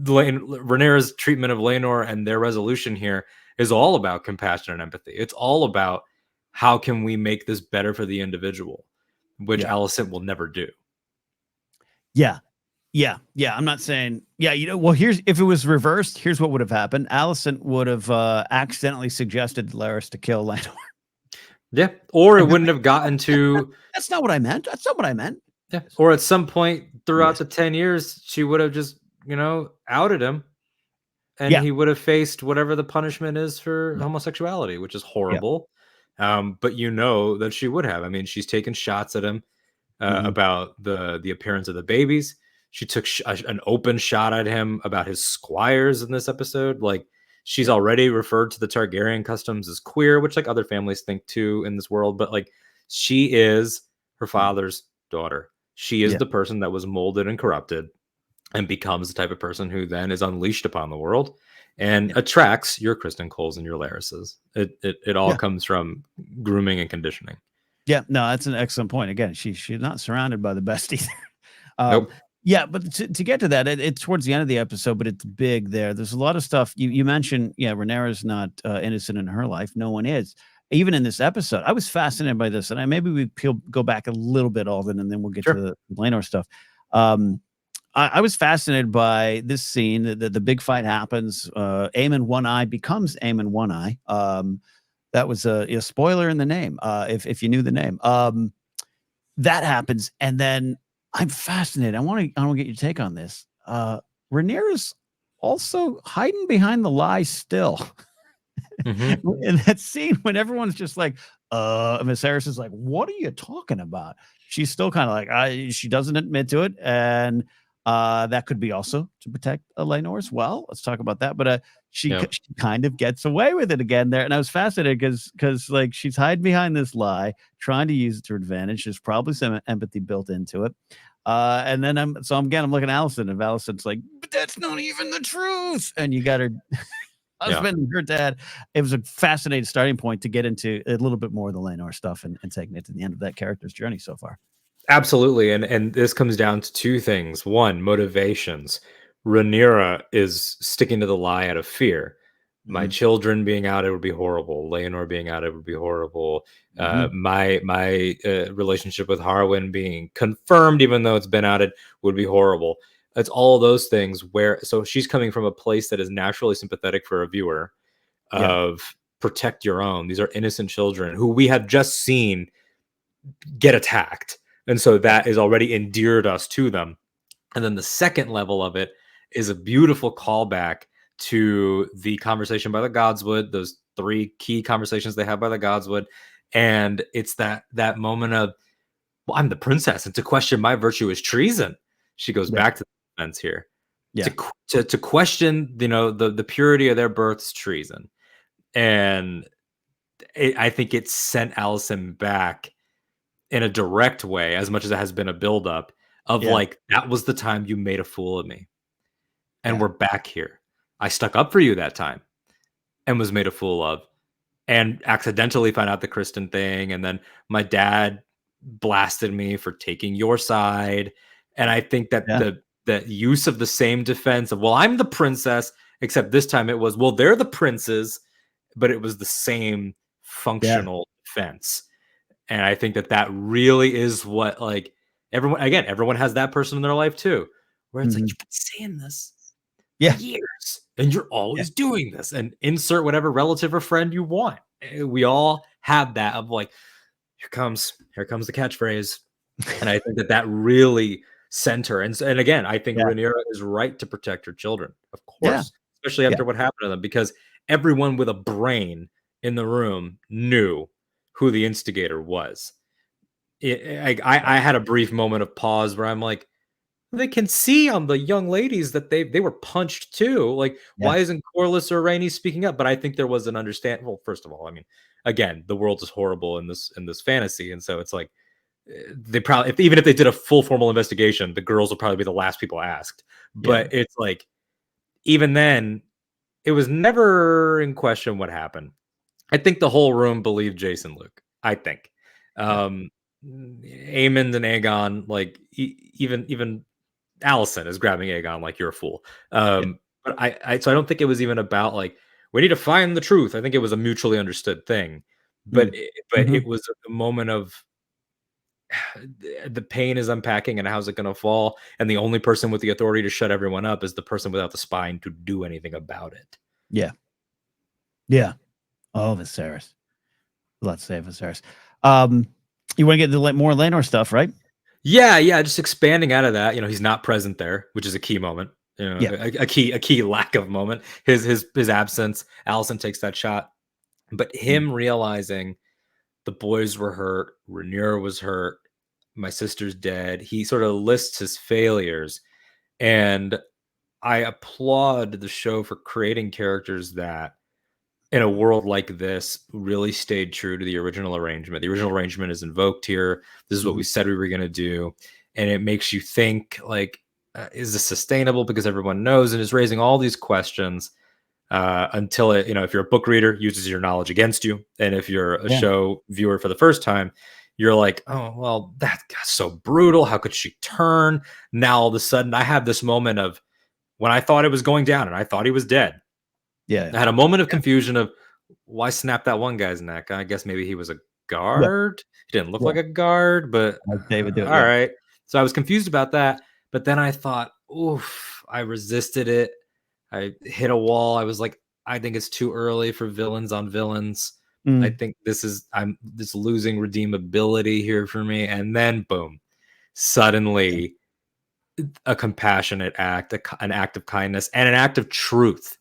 Rhaenyra's treatment of Laenor and their resolution here is all about compassion and empathy. It's all about how can we make this better for the individual, which Alicent will never do. Yeah. I'm not saying, well, if it was reversed, here's what would have happened. Alicent would have accidentally suggested Larys to kill Laenor. Yeah. Or it wouldn't have gotten to. That's not what I meant. Yeah. Or at some point throughout the 10 years, she would have just, outed him. And he would have faced whatever the punishment is for homosexuality, which is horrible. But that she would have. I mean, she's taken shots at him about the appearance of the babies. She took an open shot at him about his squires in this episode. Like, she's already referred to the Targaryen customs as queer, which like other families think too in this world. But like, she is her father's daughter. She is the person that was molded and corrupted and becomes the type of person who then is unleashed upon the world and attracts your Kristen Coles and your Laryses. It all comes from grooming and conditioning. Yeah, no, that's an excellent point. Again, she's not surrounded by the best either. Nope. Yeah, but to get to that, it's towards the end of the episode, but it's big there. There's a lot of stuff. You mentioned, Rhaenyra's not innocent in her life. No one is. Even in this episode, I was fascinated by this, and maybe we go back a little bit, Alden, and then we'll get to the Laenor stuff. I was fascinated by this scene. The big fight happens. Aemon One Eye becomes Aemon One Eye. That was a spoiler in the name. If you knew the name, that happens, and then I'm fascinated. I want to get your take on this. Rhaenyra's also hiding behind the lie still. In that scene when everyone's just like, Viserys is like, what are you talking about? She's still kind of like, she doesn't admit to it, and that could be also to protect Laenor as well. Let's talk about that. But she kind of gets away with it again there, and I was fascinated because like she's hiding behind this lie, trying to use it to her advantage. There's probably some empathy built into it. And then I'm looking at Alicent, and Alicent's like, but that's not even the truth. And you got her husband and her dad. It was a fascinating starting point to get into a little bit more of the Laenor stuff and taking it to the end of that character's journey so far. Absolutely. And this comes down to two things. One, motivations. Rhaenyra is sticking to the lie out of fear. My children being outed would be horrible. Laenor being outed would be horrible. My relationship with Harwin being confirmed, even though it's been outed, would be horrible. It's all those things where, so she's coming from a place that is naturally sympathetic for a viewer of protect your own. These are innocent children who we have just seen get attacked. And so that is already endeared us to them. And then the second level of it is a beautiful callback to the conversation by the Godswood, those 3 key conversations they have by the Godswood. And it's that moment of, well, I'm the princess, and to question my virtue is treason. She goes back to the defense here. To question, the purity of their birth is treason. And I think it sent Allison back in a direct way, as much as it has been a buildup of like, that was the time you made a fool of me. And we're back here. I stuck up for you that time and was made a fool of, and accidentally found out the Kristen thing. And then my dad blasted me for taking your side. And I think that the use of the same defense of, well, I'm the princess, except this time it was, well, they're the princes, but it was the same functional defense. And I think that really is what, like, everyone has that person in their life too, where it's like, you've been saying this for years and you're always doing this, and insert whatever relative or friend you want. We all have that of like, here comes the catchphrase. And I think that really sent her. And again, I think Rhaenyra is right to protect her children, of course, especially after what happened to them, because everyone with a brain in the room knew who the instigator was. I had a brief moment of pause where I'm like, they can see on the young ladies that they were punched too. Like, why isn't Corlys or Rhaenys speaking up? But I think there was an understanding. Well, first of all, I mean, again, the world is horrible in this fantasy, and so it's like, they probably, even if they did a full formal investigation, the girls will probably be the last people asked. But it's like, even then, it was never in question what happened. I think the whole room believed Jason Luke. I think Aemond and Aegon, like, even Allison is grabbing Aegon like, you're a fool. But I don't think it was even about like, we need to find the truth. I think it was a mutually understood thing. But it was a moment of the pain is unpacking, and how's it going to fall? And the only person with the authority to shut everyone up is the person without the spine to do anything about it. Oh, Viserys. Let's say Viserys. You want to get into more Laenor stuff, right? Yeah. Just expanding out of that, he's not present there, which is a key moment. A key lack of moment. His absence. Allison takes that shot, but him realizing the boys were hurt, Rhaenyra was hurt, my sister's dead. He sort of lists his failures, and I applaud the show for creating characters that, in a world like this, really stayed true to the original arrangement. The original arrangement is invoked here. This is what we said we were going to do. And it makes you think, like, is this sustainable? Because everyone knows, and is raising all these questions until it, if you're a book reader, uses your knowledge against you. And if you're a show viewer for the first time, you're like, oh, well, that got so brutal. How could she turn? Now, all of a sudden, I have this moment of when I thought it was going down and I thought he was dead. I had a moment of confusion of, why snap that one guy's neck? I guess maybe he was a guard. He didn't look like a guard, but David, all right. So I was confused about that. But then I thought, oof, I resisted it. I hit a wall. I was like, I think it's too early for villains on villains. I think I'm losing redeemability here for me. And then boom, suddenly a compassionate act, an act of kindness, and an act of truth.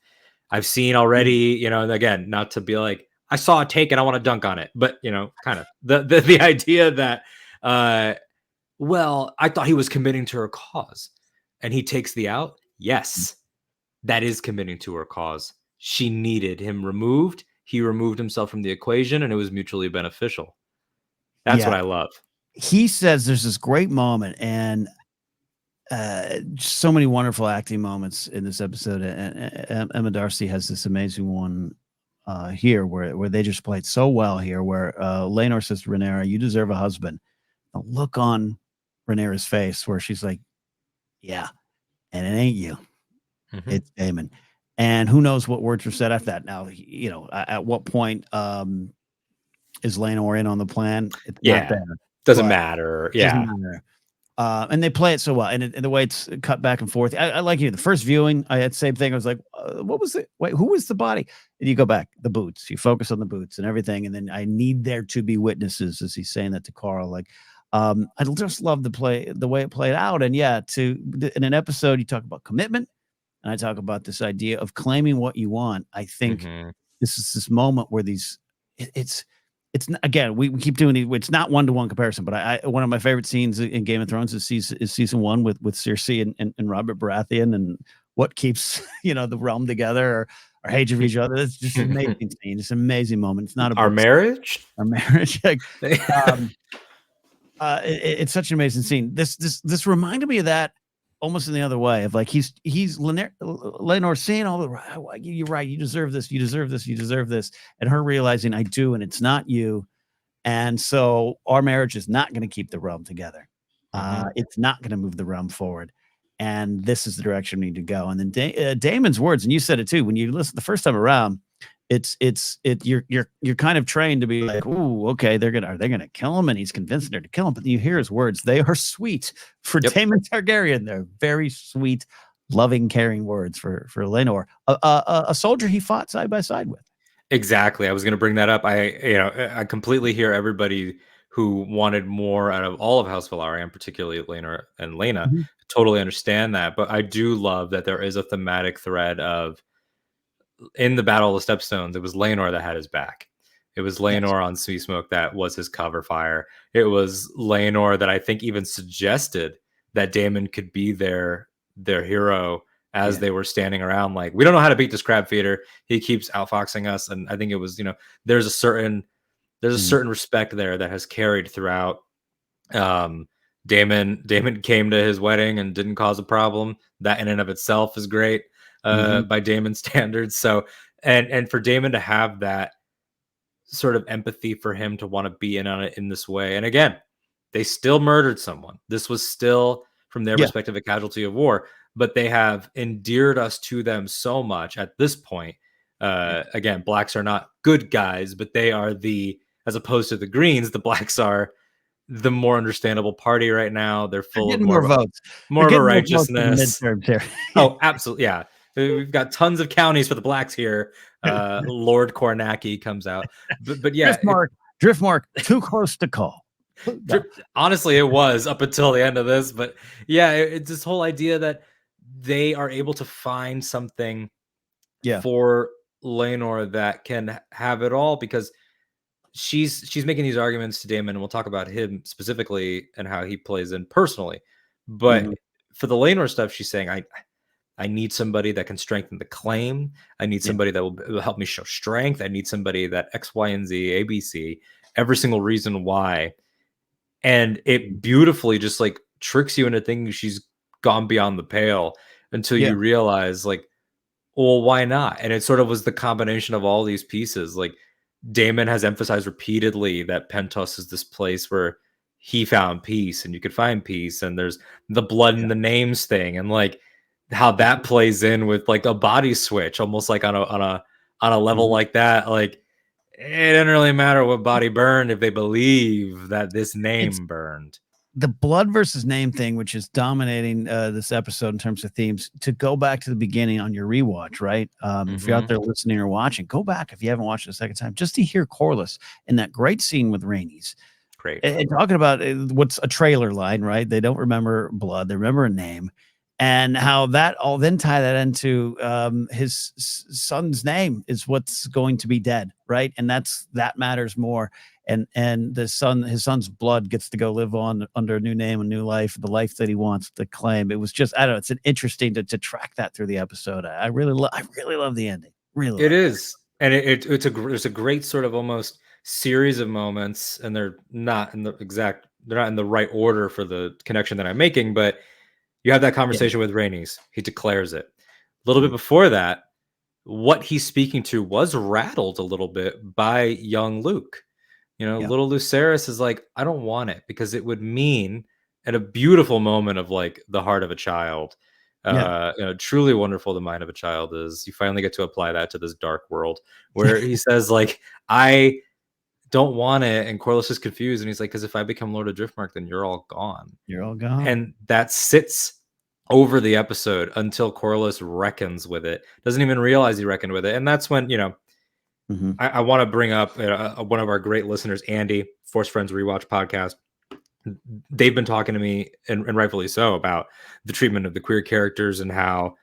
I've seen already, and again, not to be like, I saw a take and I want to dunk on it, but kind of the idea that, well, I thought he was committing to her cause, and he takes the out. Yes, that is committing to her cause. She needed him removed. He removed himself from the equation, and it was mutually beneficial. That's what I love. He says there's this great moment, and so many wonderful acting moments in this episode. And Emma Darcy has this amazing one here where they just played so well here, where Laenor says to Rhaenyra, you deserve a husband. The look on Rhaenyra's face where she's like, yeah, and it ain't you. It's Daemon. And who knows what words were said after that. Now, at what point is Laenor in on the plan? It's not there. Doesn't matter. Doesn't matter. And they play it so well, and the way it's cut back and forth. I like you. The first viewing, I had the same thing. I was like, "What was it? Wait, who was the body?" And you go back, the boots. You focus on the boots and everything, and then I need there to be witnesses, as he's saying that to Carl. Like, I just love the way it played out. And yeah, in an episode, you talk about commitment, and I talk about this idea of claiming what you want. I think this is this moment where it's again, we keep doing it. It's not 1-to-1 comparison, but I one of my favorite scenes in Game of Thrones is season 1 with Cersei and Robert Baratheon, and what keeps the realm together, or hate of each other. It's just an amazing scene. It's an amazing moment. It's not about our marriage. Our marriage. It's such an amazing scene. This reminded me of that almost in the other way, of like he's Lenore saying all the you're right, you deserve this, you deserve this, you deserve this, and her realizing I do, and it's not you, and so our marriage is not going to keep the realm together. It's not going to move the realm forward, and this is the direction we need to go. And then Damon's words, and you said it too when you listen the first time around. You're kind of trained to be like, ooh, okay, are they gonna kill him? And he's convincing her to kill him. But you hear his words; they are sweet for Daemon Targaryen. They're very sweet, loving, caring words for Lenore, a soldier he fought side by side with. Exactly. I was going to bring that up. I completely hear everybody who wanted more out of all of House Velaryon, particularly Lenore and Lena. Totally understand that, but I do love that there is a thematic thread of, in the Battle of the Stepstones, it was Laenor that had his back. It was Laenor on Sea Smoke that was his cover fire. It was Laenor that I think even suggested that Daemon could be their hero as they were standing around like, we don't know how to beat this crab feeder. He keeps outfoxing us. And I think it was, there's a certain respect there that has carried throughout. Daemon came to his wedding and didn't cause a problem. That in and of itself is great. By Daemon's standards. So, and for Daemon to have that sort of empathy for him to want to be in on it in this way. And again, they still murdered someone. This was still, from their perspective, a casualty of war, but they have endeared us to them so much at this point. Again, blacks are not good guys, but they are as opposed to the greens, the blacks are the more understandable party right now. They're full of more votes, more of a righteousness. Here. Oh, absolutely. Yeah. We've got tons of counties for the blacks here. Lord Kornacki comes out. But yeah. Driftmark, too close to call. Honestly, it was up until the end of this. But yeah, it's this whole idea that they are able to find something for Laenor that can have it all, because she's making these arguments to Daemon, and we'll talk about him specifically and how he plays in personally. But for the Laenor stuff, she's saying, I need somebody that can strengthen the claim. I need somebody that will help me show strength. I need somebody that X, Y, and Z, A, B, C, every single reason why. And it beautifully just like tricks you into thinking she's gone beyond the pale until you realize, like, well, why not? And it sort of was the combination of all these pieces. Like, Daemon has emphasized repeatedly that Pentos is this place where he found peace, and you could find peace. And there's the blood in the names thing, and like how that plays in with like a body switch, almost like on a level like that. Like, it didn't really matter what body burned if they believe that this name burned. The blood versus name thing, which is dominating this episode in terms of themes. To go back to the beginning on your rewatch, right? If you're out there listening or watching, go back if you haven't watched it a second time, just to hear Corlys in that great scene with Rhaenys. Great. And talking about what's a trailer line, right? They don't remember blood, they remember a name. And how that all then tie that into his son's name is what's going to be dead, right? And that matters more. And his son's blood gets to go live on under a new name, a new life, the life that he wants to claim. It was just, I don't know, it's an interesting to track that through the episode. I really love the ending. Really, it is, and it's a great sort of almost series of moments, and they're not in the right order for the connection that I'm making, but. You have that conversation with Rhaenys. He declares it. A little bit before that, what he's speaking to was rattled a little bit by young Luke. Little Lucerys is like, I don't want it, because it would mean, at a beautiful moment of like the heart of a child, truly wonderful the mind of a child is. You finally get to apply that to this dark world where he says, like, I don't want it. And Corlys is confused, and he's like, because if I become Lord of Driftmark, then you're all gone. You're all gone. And that sits over the episode until Corlys reckons with it. Doesn't even realize he reckoned with it. And that's when, I want to bring up one of our great listeners, Andy, Force Friends Rewatch podcast. They've been talking to me, and rightfully so, about the treatment of the queer characters and how,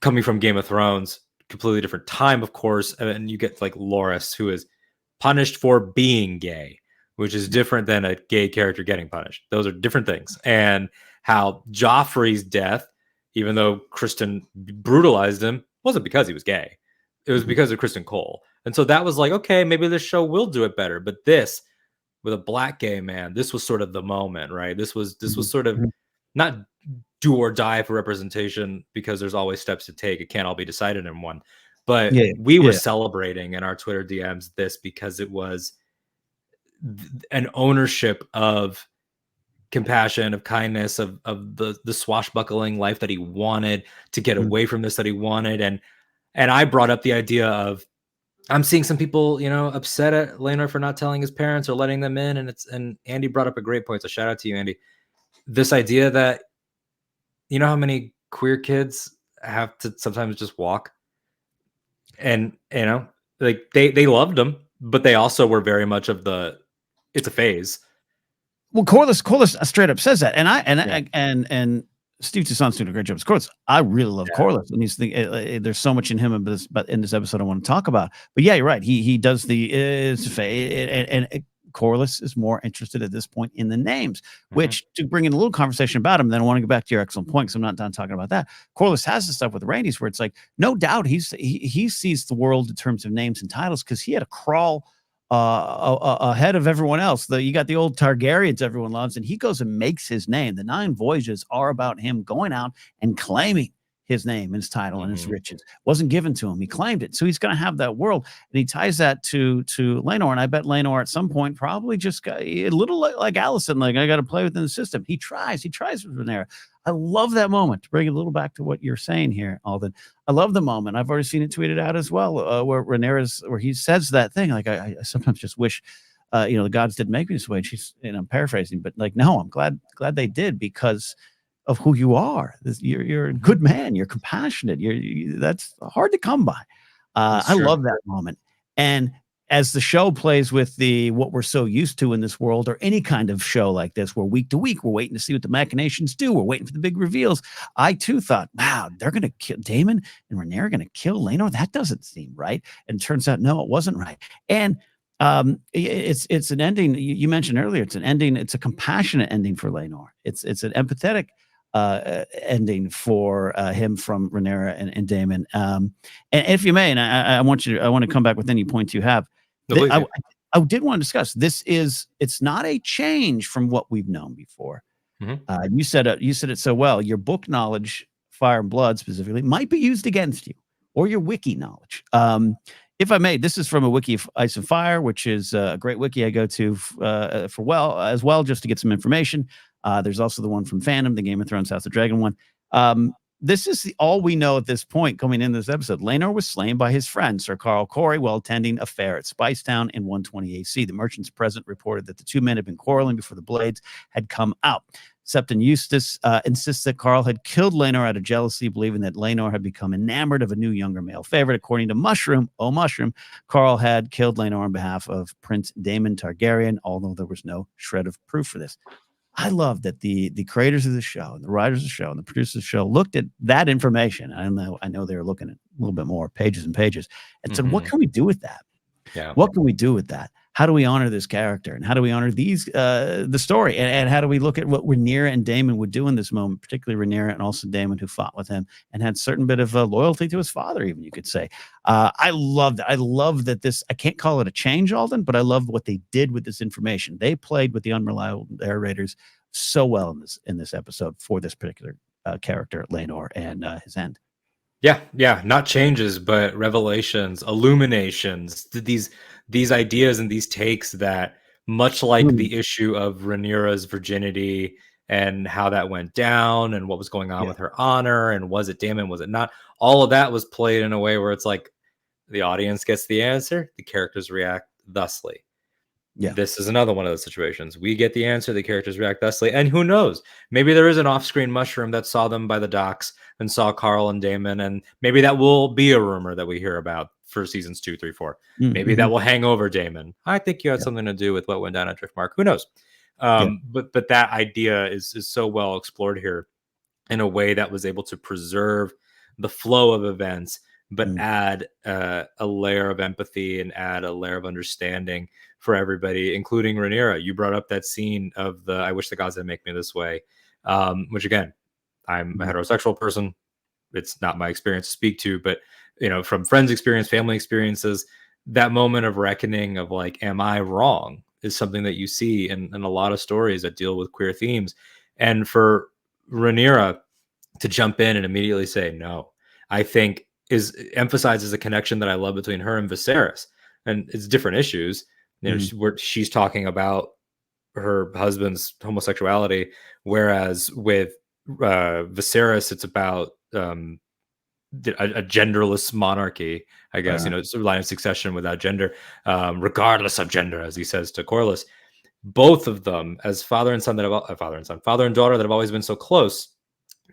coming from Game of Thrones, completely different time, of course, and you get like Loras, who is punished for being gay, which is different than a gay character getting punished. Those are different things. And how Joffrey's death, even though Kristen brutalized him, wasn't because he was gay. It was because of Kristen Cole. And so that was like, okay, maybe this show will do it better. But this, with a black gay man, this was sort of the moment, right? This was sort of not do or die for representation, because there's always steps to take. It can't all be decided in one. But we were celebrating in our Twitter DMs this because it was an ownership of compassion, of kindness, of the swashbuckling life that he wanted, to get away from this that he wanted. And I brought up the idea of, I'm seeing some people, upset at Laenor for not telling his parents or letting them in. And Andy brought up a great point. So shout out to you, Andy. This idea that, how many queer kids have to sometimes just walk, and, like they loved him, but they also were very much of it's a phase. Well, Corlys straight up says that, and Steve Toussaint's doing a great job. Of course, I really love Corlys, and there's so much in him but in this episode I want to talk about. But yeah, you're right. He does and Corlys is more interested at this point in the names, which, to bring in a little conversation about him. Then I want to go back to your excellent point, because I'm not done talking about that. Corlys has this stuff with Rhaenys where it's like, no doubt he sees the world in terms of names and titles, because he had to crawl ahead of everyone else. You got the old Targaryens everyone loves, and he goes and makes his name. The 9 voyages are about him going out and claiming his name and his title and his riches. Wasn't given to him. He claimed it. So he's going to have that world. And he ties that to Laenor. And I bet Laenor at some point probably just got a little like Allison, like, I got to play within the system. He tries with Rhaenyra. I love that moment. To bring it a little back to what you're saying here, Alden. I love the moment. I've already seen it tweeted out as well, where where he says that thing. Like, I sometimes just wish, the gods didn't make me this way. And she's, I'm paraphrasing, but like, no, I'm glad they did, because of who you are. You're a good man. You're compassionate. That's hard to come by. I love that moment. And as the show plays with what we're so used to in this world, or any kind of show like this, where week to week we're waiting to see what the machinations do, we're waiting for the big reveals. I too thought, wow, they're going to kill Daemon and Rhaenyra are going to kill Laenor. That doesn't seem right. And it turns out, no, it wasn't right. And it's an ending. You mentioned earlier, it's an ending. It's a compassionate ending for Laenor. It's an empathetic ending for him from Rhaenyra and Daemon. And if you may, and I want to come back with any points you have. I did want to discuss this. It's not a change from what we've known before. You said it so well. Your book knowledge, Fire and Blood specifically, might be used against you, or your wiki knowledge. If I may, this is from a wiki of Ice and Fire, which is a great wiki I go to as well, just to get some information. There's also the one from Fandom, the Game of Thrones House of Dragon one. This is all we know at this point coming in this episode. Laenor was slain by his friend, Sir Carl Corey, while attending a fair at Spicetown in 120 AC. The merchants present reported that the 2 men had been quarreling before the blades had come out. Septon Eustace insists that Carl had killed Laenor out of jealousy, believing that Laenor had become enamored of a new younger male favorite. According to Mushroom, Carl had killed Laenor on behalf of Prince Daemon Targaryen, although there was no shred of proof for this. I love that the creators of the show and the writers of the show and the producers of the show looked at that information. I know they were looking at a little bit more, pages and pages, and said, what can we do with that? Yeah. What can we do with that? How do we honor this character? And how do we honor the story? And how do we look at what Rhaenyra and Daemon would do in this moment, particularly Rhaenyra and also Daemon, who fought with him and had a certain bit of loyalty to his father, even, you could say. I love that. I love that I can't call it a change, Alden, but I love what they did with this information. They played with the unreliable narrators so well in this episode for this particular character, Laenor, and his end. Yeah, not changes, but revelations, illuminations, these ideas and these takes that, much like the issue of Rhaenyra's virginity and how that went down and what was going on with her honor, and was it Daemon, was it not? All of that was played in a way where it's like the audience gets the answer, the characters react thusly. Yeah. This is another one of those situations. We get the answer, the characters react thusly, and who knows? Maybe there is an off-screen mushroom that saw them by the docks and saw Carl and Damon, and maybe that will be a rumor that we hear about for seasons 2, 3, 4. Maybe that will hang over Damon. I think you had something to do with what went down at Driftmark. Who knows? But that idea is so well explored here in a way that was able to preserve the flow of events, but add a layer of empathy and add a layer of understanding for everybody, including Rhaenyra. You brought up that scene of the "I wish the gods didn't make me this way," which again, I'm a heterosexual person. It's not my experience to speak to, but from friends' experience, family experiences, that moment of reckoning of like, am I wrong, is something that you see in a lot of stories that deal with queer themes. And for Rhaenyra to jump in and immediately say no, I think emphasizes a connection that I love between her and Viserys. And it's different issues. Where she's talking about her husband's homosexuality, whereas with Viserys, it's about a genderless monarchy, I guess. It's a line of succession without gender, regardless of gender, as he says to Corlys. Both of them, as father and father and daughter that have always been so close,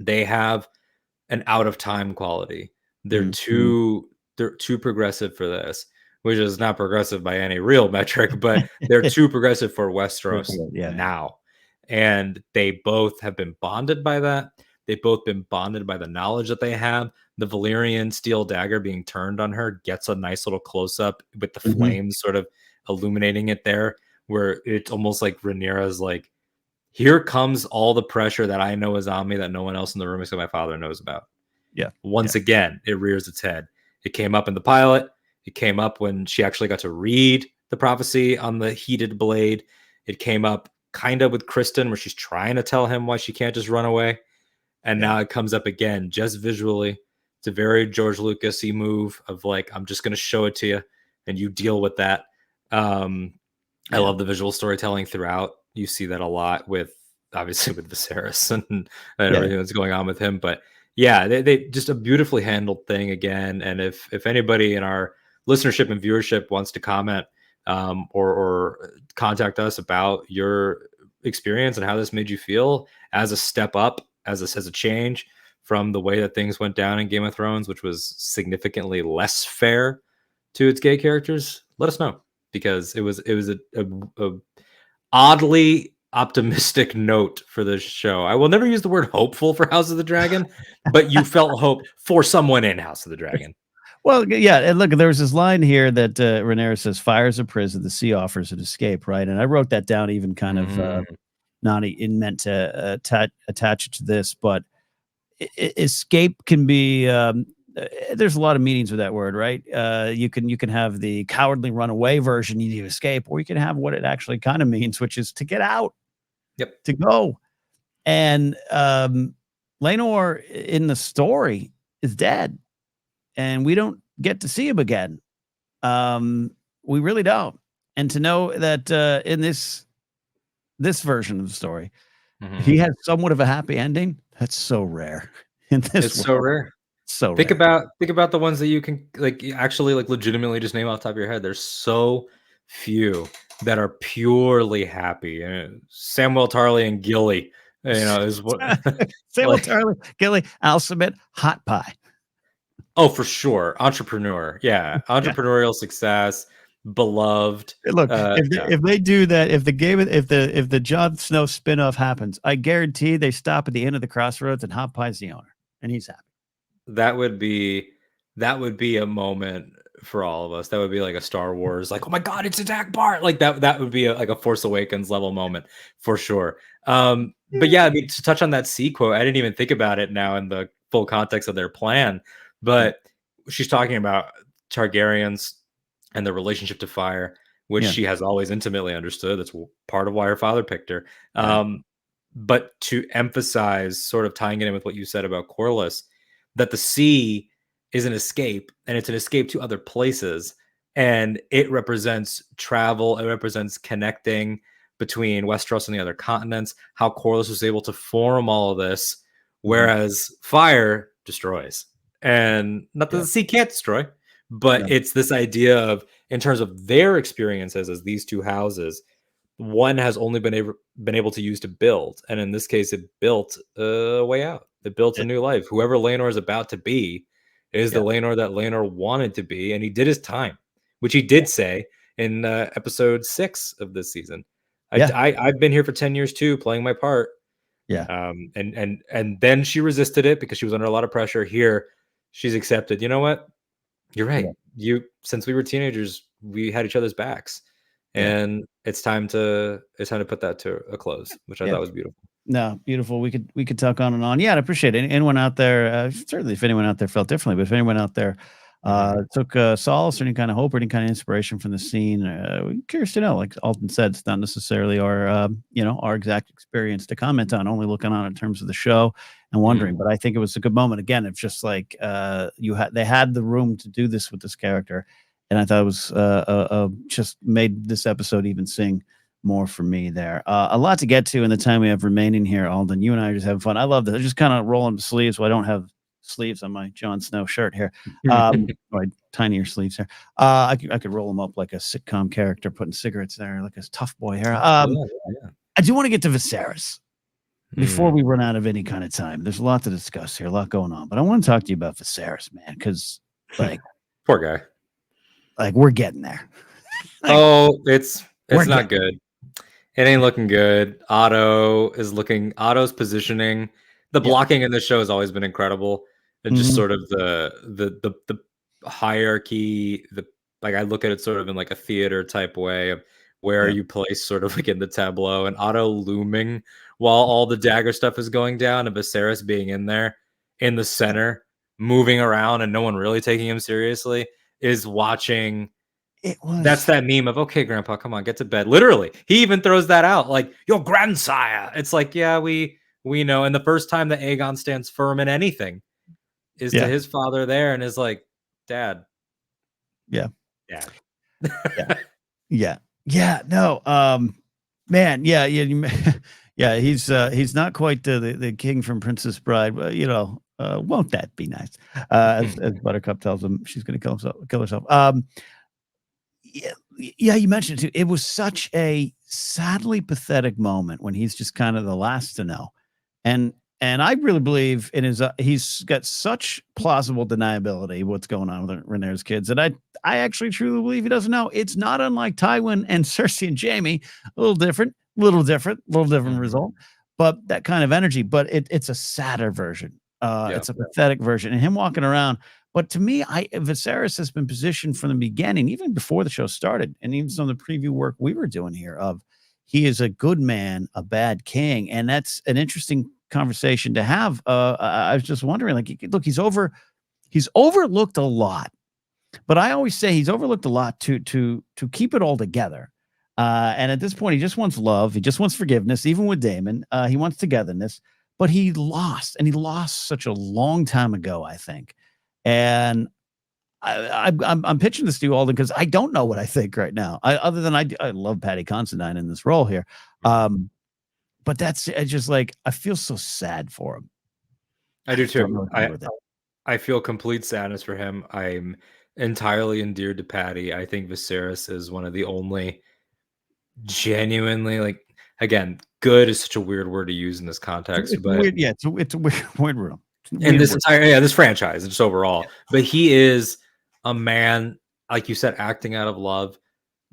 they have an out of time quality. They're too progressive for this, which is not progressive by any real metric, but they're too progressive for Westeros now. And they both have been bonded by that. They've both been bonded by the knowledge that they have. The Valyrian steel dagger being turned on her gets a nice little close up with the flames sort of illuminating it there, where it's almost like Rhaenyra's like, here comes all the pressure that I know is on me that no one else in the room except my father knows about. Yeah. Once again, it rears its head. It came up in the pilot. It came up when she actually got to read the prophecy on the heated blade. It came up kind of with Kristen, where she's trying to tell him why she can't just run away. And now it comes up again, just visually. It's a very George Lucas-y move of like, I'm just going to show it to you and you deal with that. I love the visual storytelling throughout. You see that a lot with, obviously, with Viserys and everything that's going on with him. But yeah, they just a beautifully handled thing again. And if anybody in our listenership and viewership wants to comment or contact us about your experience and how this made you feel as a step up, as a change from the way that things went down in Game of Thrones, which was significantly less fair to its gay characters, let us know, because it was a oddly optimistic note for this show. I will never use the word hopeful for House of the Dragon, but you felt hope for someone in House of the Dragon. Well, yeah, and look, there's this line here that Rhaenyra says, "Fire's a prison, the sea offers an escape," right? And I wrote that down, even kind of not in meant to attach it to this, but escape can be. There's a lot of meanings with that word, right? You can have the cowardly runaway version, you need to escape, or you can have what it actually kind of means, which is to get out, to go. And Laenor in the story is dead, and we don't get to see him again. We really don't. And to know that in this version of the story, he has somewhat of a happy ending, that's so rare in this It's world. so rare. So think rare. about the ones that you can actually legitimately just name off the top of your head. There's so few that are purely happy. Samuel Tarly and Gilly, is what Samuel Tarly, Gilly, I'll submit hot pie. Oh, for sure. Entrepreneur. Yeah. Entrepreneurial success, beloved. Look, if they do that, if the Jon Snow spinoff happens, I guarantee they stop at the end of the crossroads and hot pie's the owner and he's happy. That would be a moment for all of us. That would be like a Star Wars, like, oh my God, it's Zach Bart. Like that would be like a Force Awakens level moment for sure. But yeah, I mean, to touch on that C quote, I didn't even think about it now in the full context of their plan, but she's talking about Targaryens and the relationship to fire, which she has always intimately understood. That's part of why her father picked her. But to emphasize, sort of tying it in with what you said about Corlys, that the sea is an escape, and it's an escape to other places, and it represents travel. It represents connecting between Westeros and the other continents. How Corlys was able to form all of this, whereas fire destroys, and not that the sea can't destroy, but it's this idea of, in terms of their experiences as these two houses, one has only been able to use to build, and in this case, it built a way out. It built a new life. Whoever Laenor is about to be is the Laenor that Laenor wanted to be, and he did his time, which he did say in episode 6 of this season. I've been here for 10 years too, playing my part. And then she resisted it because she was under a lot of pressure. Here, she's accepted. You know what? You're right. Since we were teenagers, we had each other's backs. And it's time to put that to a close, which I thought was beautiful. No, beautiful. We could talk on and on. Yeah, I appreciate it. Anyone out there, certainly if anyone out there felt differently, but if anyone out there took solace or any kind of hope or any kind of inspiration from the scene, we're curious to know. Like Alden said, it's not necessarily our our exact experience to comment on, only looking on in terms of the show and wondering. But I think it was a good moment. Again, it's just like they had the room to do this with this character. And I thought it was just made this episode even sing more for me there. A lot to get to in the time we have remaining here, Alden. You and I are just having fun. I love this. I'm just kind of rolling the sleeves, so I don't have sleeves on my Jon Snow shirt here. Or tinier sleeves here. I could roll them up like a sitcom character, putting cigarettes there, like a tough boy here. I do want to get to Viserys before we run out of any kind of time. There's a lot to discuss here, a lot going on. But I want to talk to you about Viserys, man, because like poor guy. Like we're getting there. It's not good. It ain't looking good. Otto's positioning. The blocking in the show has always been incredible. And just sort of the hierarchy, I look at it sort of in like a theater type way of where are you placed sort of like in the tableau, and Otto looming while all the dagger stuff is going down, and Viserys being in there in the center, moving around and no one really taking him seriously. Is watching. That's that meme of, okay, Grandpa, come on, get to bed. Literally, he even throws that out, like, your grandsire. It's like, yeah, we know. And the first time that Aegon stands firm in anything is to his father there, and is like, Dad. Yeah. Yeah. No. Man. Yeah. He's not quite the king from Princess Bride, but won't that be nice? As Buttercup tells him she's going to kill herself. Yeah, you mentioned it too. It was such a sadly pathetic moment when he's just kind of the last to know, and I really believe in his. He's got such plausible deniability what's going on with Rhaenyra's kids, and I actually truly believe he doesn't know. It's not unlike Tywin and Cersei and Jaime. A little different result, but that kind of energy. But it's a sadder version. It's a pathetic version, and him walking around. But to me, Viserys has been positioned from the beginning, even before the show started, and even some of the preview work we were doing here, of he is a good man, a bad king, and that's an interesting conversation to have. I was just wondering, like, look, he's overlooked a lot, but I always say he's overlooked a lot to keep it all together. And at this point, he just wants love, he just wants forgiveness, even with Daemon. He wants togetherness, but he lost such a long time ago, I think. And I'm pitching this to you, Alden, because I don't know what I think right now. Other than I love Paddy Considine in this role here, but it's just like I feel so sad for him. I do too. I feel complete sadness for him. I'm entirely endeared to Paddy. I think Viserys is one of the only genuinely, like, again, good is such a weird word to use in this context, but weird, it's a weird word. In this entire this franchise, just overall. But he is a man, like you said, acting out of love,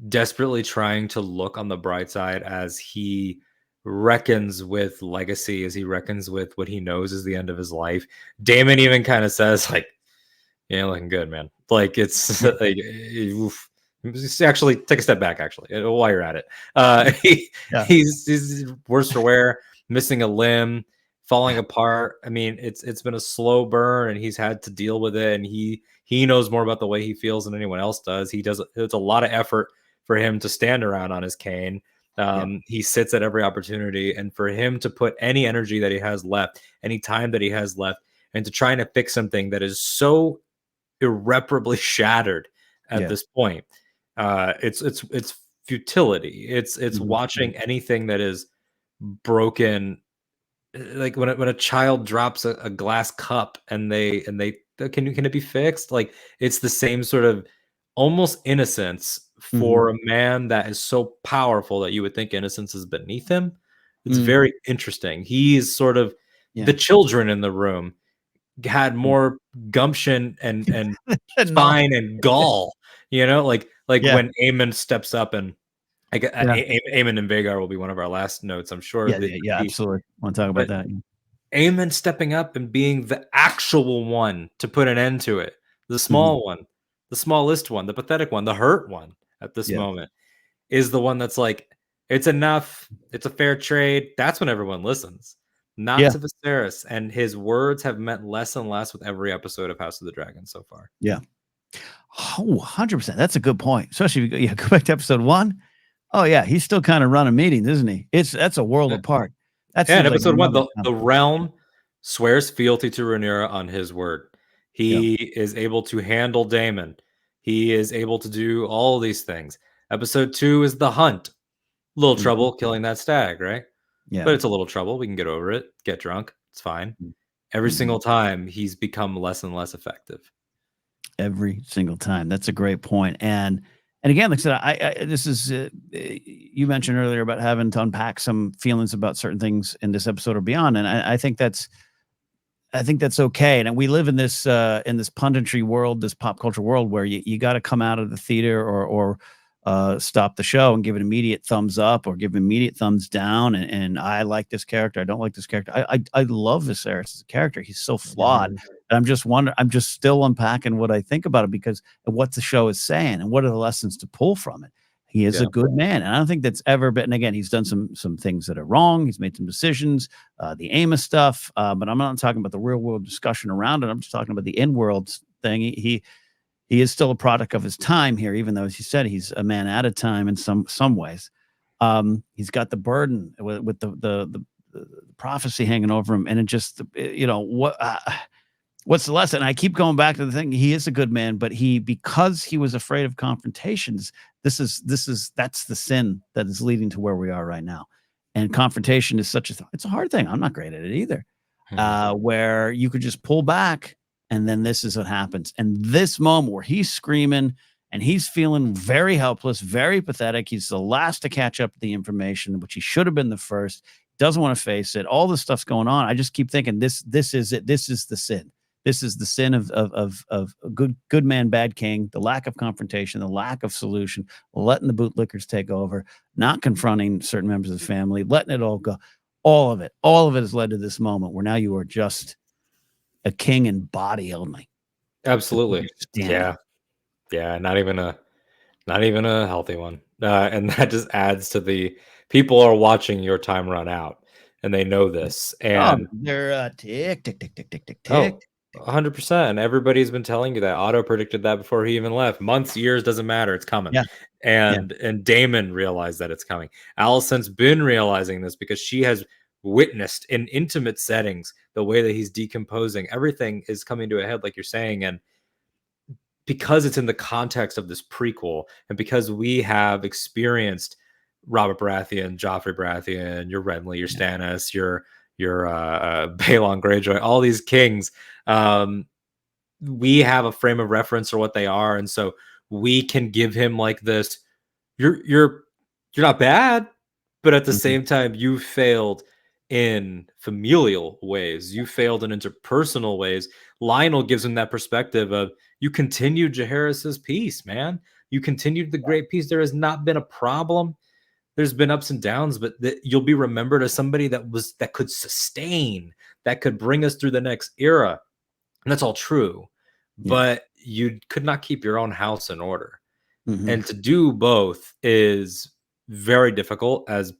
desperately trying to look on the bright side as he reckons with legacy, as he reckons with what he knows is the end of his life. Daemon even kind of says, like, yeah, looking good, man. Like, it's like, oof. Actually, take a step back, actually, while you're at it. He's worse for wear, missing a limb, falling apart. I mean, it's been a slow burn, and he's had to deal with it, and he knows more about the way he feels than anyone else does. It's a lot of effort for him to stand around on his cane. He sits at every opportunity, and for him to put any energy that he has left, any time that he has left, and to trying to fix something that is so irreparably shattered at this point, it's futility. It's watching anything that is broken, like when a child drops a glass cup and they can it be fixed? Like, it's the same sort of almost innocence Mm-hmm. for a man that is so powerful that you would think innocence is beneath him. It's Mm. very interesting. He's sort of Yeah. the children in the room had Mm. more gumption and No. spine and gall, like Yeah. when Aemon steps up, and Yeah. Aemon and Vagar will be one of our last notes, I'm sure. Yeah. Yeah. Yeah. Absolutely. Want to talk about But that? Aemon stepping up and being the actual one to put an end to it, the Mm-hmm. small one, the smallest one, the pathetic one, the hurt one at this Yeah. moment, is the one that's like, it's enough, it's a fair trade. That's when everyone listens. Not Yeah. to Viserys, and his words have meant less and less with every episode of House of the Dragon so far. Yeah. Oh, 100%. That's a good point. Especially if you go back to episode 1. Oh yeah, he's still kind of running meetings, isn't he? That's a world Yeah. apart. That Yeah, in seems like episode 1, another the realm swears fealty to Rhaenyra on his word. Yeah. He is able to handle Daemon. He is able to do all these things. Episode 2 is the hunt. Little Mhm. trouble killing that stag, right? Yeah. But it's a little trouble. We can get over it. Get drunk. It's fine. Every Mhm. single time, he's become less and less effective. Every single time. That's a great point. And again, like I said, I this is you mentioned earlier about having to unpack some feelings about certain things in this episode or beyond, and I think that's okay. And we live in this punditry world, this pop culture world, where you got to come out of the theater or stop the show and give an immediate thumbs up or give immediate thumbs down. And I like this character. I don't like this character. I love Viserys as a character. He's so flawed. And I'm just still unpacking what I think about it because of what the show is saying and what are the lessons to pull from it. He is a good man. And I don't think that's ever been, and again, he's done some things that are wrong. He's made some decisions, the Amos stuff. But I'm not talking about the real world discussion around it. I'm just talking about the in-world thing. He is still a product of his time here, even though, as you said, he's a man at a time in some ways. He's got the burden with the prophecy hanging over him. And it just, what's the lesson? I keep going back to the thing. He is a good man, but because he was afraid of confrontations, that's the sin that is leading to where we are right now. And confrontation is it's a hard thing. I'm not great at it either. Where you could just pull back and then this is what happens. And this moment where he's screaming and he's feeling very helpless, very pathetic. He's the last to catch up to the information, which he should have been the first. Doesn't want to face it. All this stuff's going on. I just keep thinking this is it. This is the sin. This is the sin of good man, bad king, the lack of confrontation, the lack of solution, letting the bootlickers take over, not confronting certain members of the family, letting it all go. All of it has led to this moment where now you are just a king in body only. Absolutely. Yeah. Not even a healthy one. And that just adds to the people are watching your time run out, and they know this. And they're tick, tick, tick, tick, tick, tick, oh, tick. 100%. Everybody's been telling you that. Otto predicted that before he even left. Months, years, doesn't matter. It's coming. Yeah. And Damon realized that it's coming. Alicent's been realizing this because she has witnessed in intimate settings the way that he's decomposing. Everything is coming to a head, like you're saying. And because it's in the context of this prequel, and because we have experienced Robert Baratheon, Joffrey Baratheon, your Renly, your Stannis, your Balon Greyjoy, all these kings, we have a frame of reference for what they are, and so we can give him like this. You're not bad, but at the same time, you failed in familial ways. You failed in interpersonal ways. Lionel gives him that perspective of you continued Jaehaerys's peace, man. You continued the great peace. There has not been a problem. There's been ups and downs, but you'll be remembered as somebody that could sustain, that could bring us through the next era. And that's all true. But you could not keep your own house in order. And to do both is very difficult, as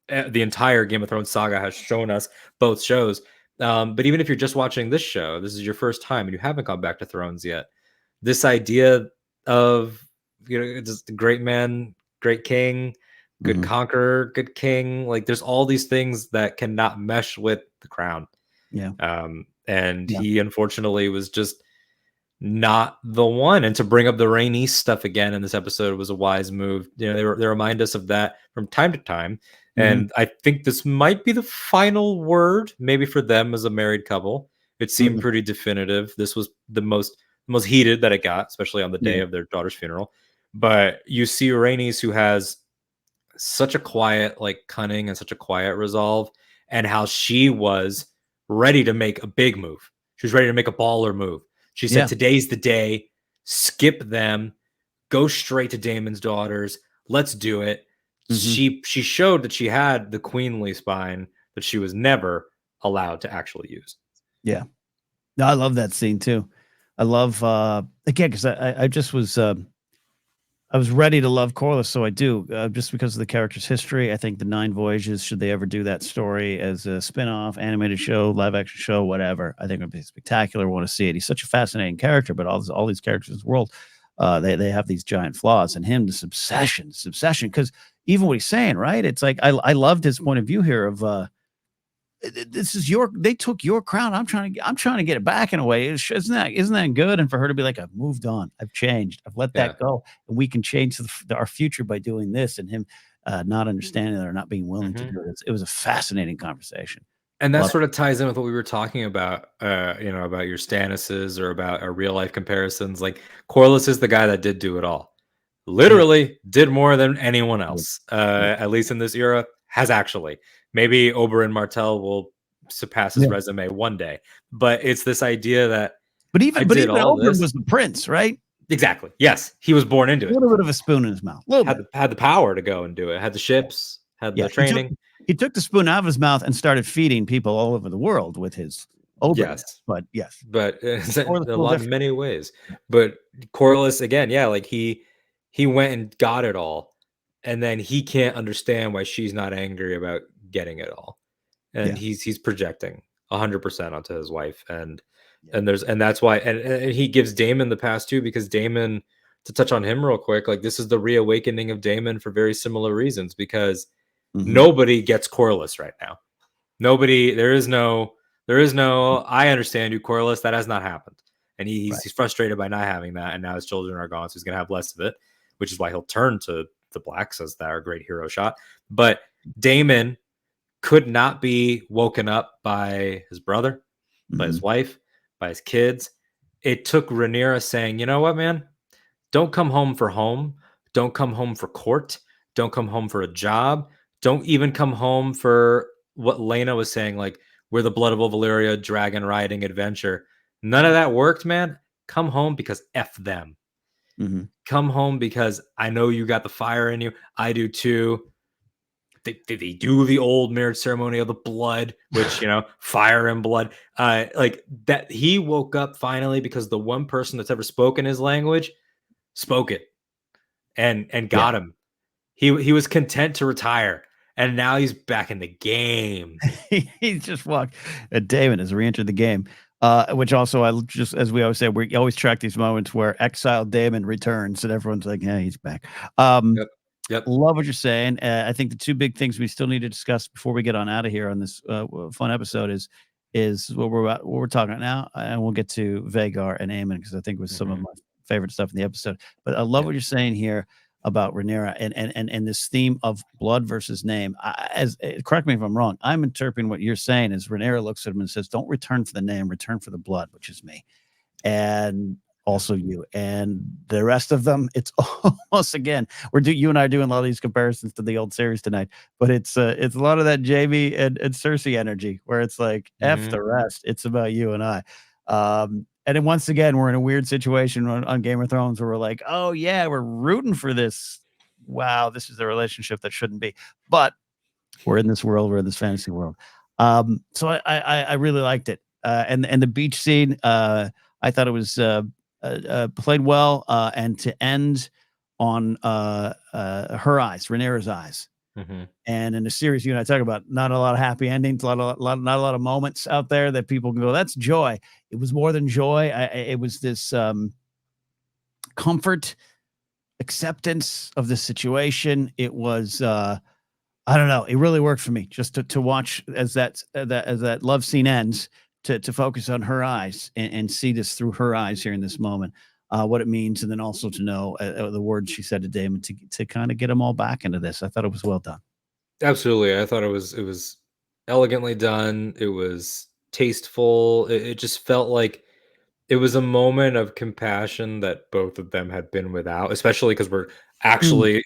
the entire Game of Thrones saga has shown us, both shows. But even if you're just watching this show, this is your first time and you haven't gone back to Thrones yet, this idea of, just great man, great king, good conqueror, good king, like there's all these things that cannot mesh with the crown. He unfortunately was just not the one. And to bring up the Rhaenys stuff again in this episode was a wise move. They remind us of that from time to time. And I think this might be the final word, maybe for them as a married couple. It seemed pretty definitive. This was the most heated that it got, especially on the day of their daughter's funeral. But you see Rhaenys, who has such a quiet, like, cunning and such a quiet resolve, and how she was ready to make a big move. She was ready to make a baller move. She said, today's the day, skip them, go straight to Daemon's daughters. Let's do it. She showed that she had the queenly spine that she was never allowed to actually use. Yeah. No, I love that scene too. I love, again, because I just was, I was ready to love Corlys, so I do, just because of the character's history. I think the 9 Voyages, should they ever do that story as a spin-off, animated show, live action show, whatever, I think it would be spectacular. I want to see it. He's such a fascinating character, but all these characters in this world, they have these giant flaws, and him, this obsession, because even what he's saying, right? It's like, I loved his point of view here of, this is they took your crown. I'm trying to get it back in a way. Isn't that good? And for her to be like, I've moved on, I've changed, I've let that go, and we can change our future by doing this. And him not understanding that or not being willing to do it. It was a fascinating conversation. And that sort of ties in with what we were talking about, about your Stannises or about our real life comparisons. Like, Corlys is the guy that did do it all. Literally did more than anyone else, at least in this era, has actually. Maybe Oberyn Martell will surpass his resume one day, but it's this idea that. But even Oberyn was the prince, right? Exactly. Yes, he was born into it. A little bit of a spoon in his mouth. Had the power to go and do it. Had the ships. Had the training. He took the spoon out of his mouth and started feeding people all over the world with his Oberyn. But in many ways. But Corlys, again, like he went and got it all, and then he can't understand why she's not angry about getting it all, and he's projecting 100% onto his wife, and that's why, and he gives Daemon the pass too, because Daemon, to touch on him real quick, like, this is the reawakening of Daemon for very similar reasons, because nobody gets Corlys right now. Nobody. There is no. I understand you, Corlys. That has not happened, and he's frustrated by not having that, and now his children are gone, so he's gonna have less of it, which is why he'll turn to the Blacks as their great hero shot. But Daemon could not be woken up by his brother, by his wife, by his kids. It took Rhaenyra saying, you know what, man? Don't come home for home. Don't come home for court. Don't come home for a job. Don't even come home for what Lena was saying, like, we're the blood of Valyria, dragon riding adventure. None of that worked, man. Come home because F them. Come home because I know you got the fire in you. I do too. They do the old marriage ceremony of the blood, which, fire and blood. Like that, he woke up finally because the one person that's ever spoken his language spoke it and got him. He was content to retire, and now he's back in the game. He just walked. Daemon has re-entered the game. Which also, as we always say, we always track these moments where exiled Daemon returns, and everyone's like, "Yeah, he's back." Yep. Love what you're saying. I think the two big things we still need to discuss before we get on out of here on this fun episode is what we're talking about now, and we'll get to Vhagar and Aemon, because I think it was some of my favorite stuff in the episode. But I love what you're saying here about Rhaenyra and this theme of blood versus name. Correct me if I'm wrong, I'm interpreting what you're saying as Rhaenyra looks at him and says, don't return for the name, return for the blood, which is me, and also you, and the rest of them. It's almost, again, you and I are doing a lot of these comparisons to the old series tonight, but it's a lot of that Jaime and Cersei energy, where it's like, F the rest, it's about you and I. And then once again, we're in a weird situation on Game of Thrones where we're like, oh yeah, we're rooting for this. Wow, this is a relationship that shouldn't be. But we're in this world, we're in this fantasy world. So I really liked it. And the beach scene, I thought it was played well. And to end on her eyes, Rhaenyra's eyes. And in the series you and I talk about, not a lot of happy endings, not a lot of moments out there that people can go, that's joy. It was more than joy. It was this comfort, acceptance of the situation. It was I don't know. It really worked for me just to watch as that love scene ends, to focus on her eyes and see this through her eyes here in this moment, what it means, and then also to know the words she said to Daemon to kind of get them all back into this. I thought it was well done. Absolutely. I thought it was elegantly done. It was tasteful. It just felt like it was a moment of compassion that both of them had been without, especially because we're actually,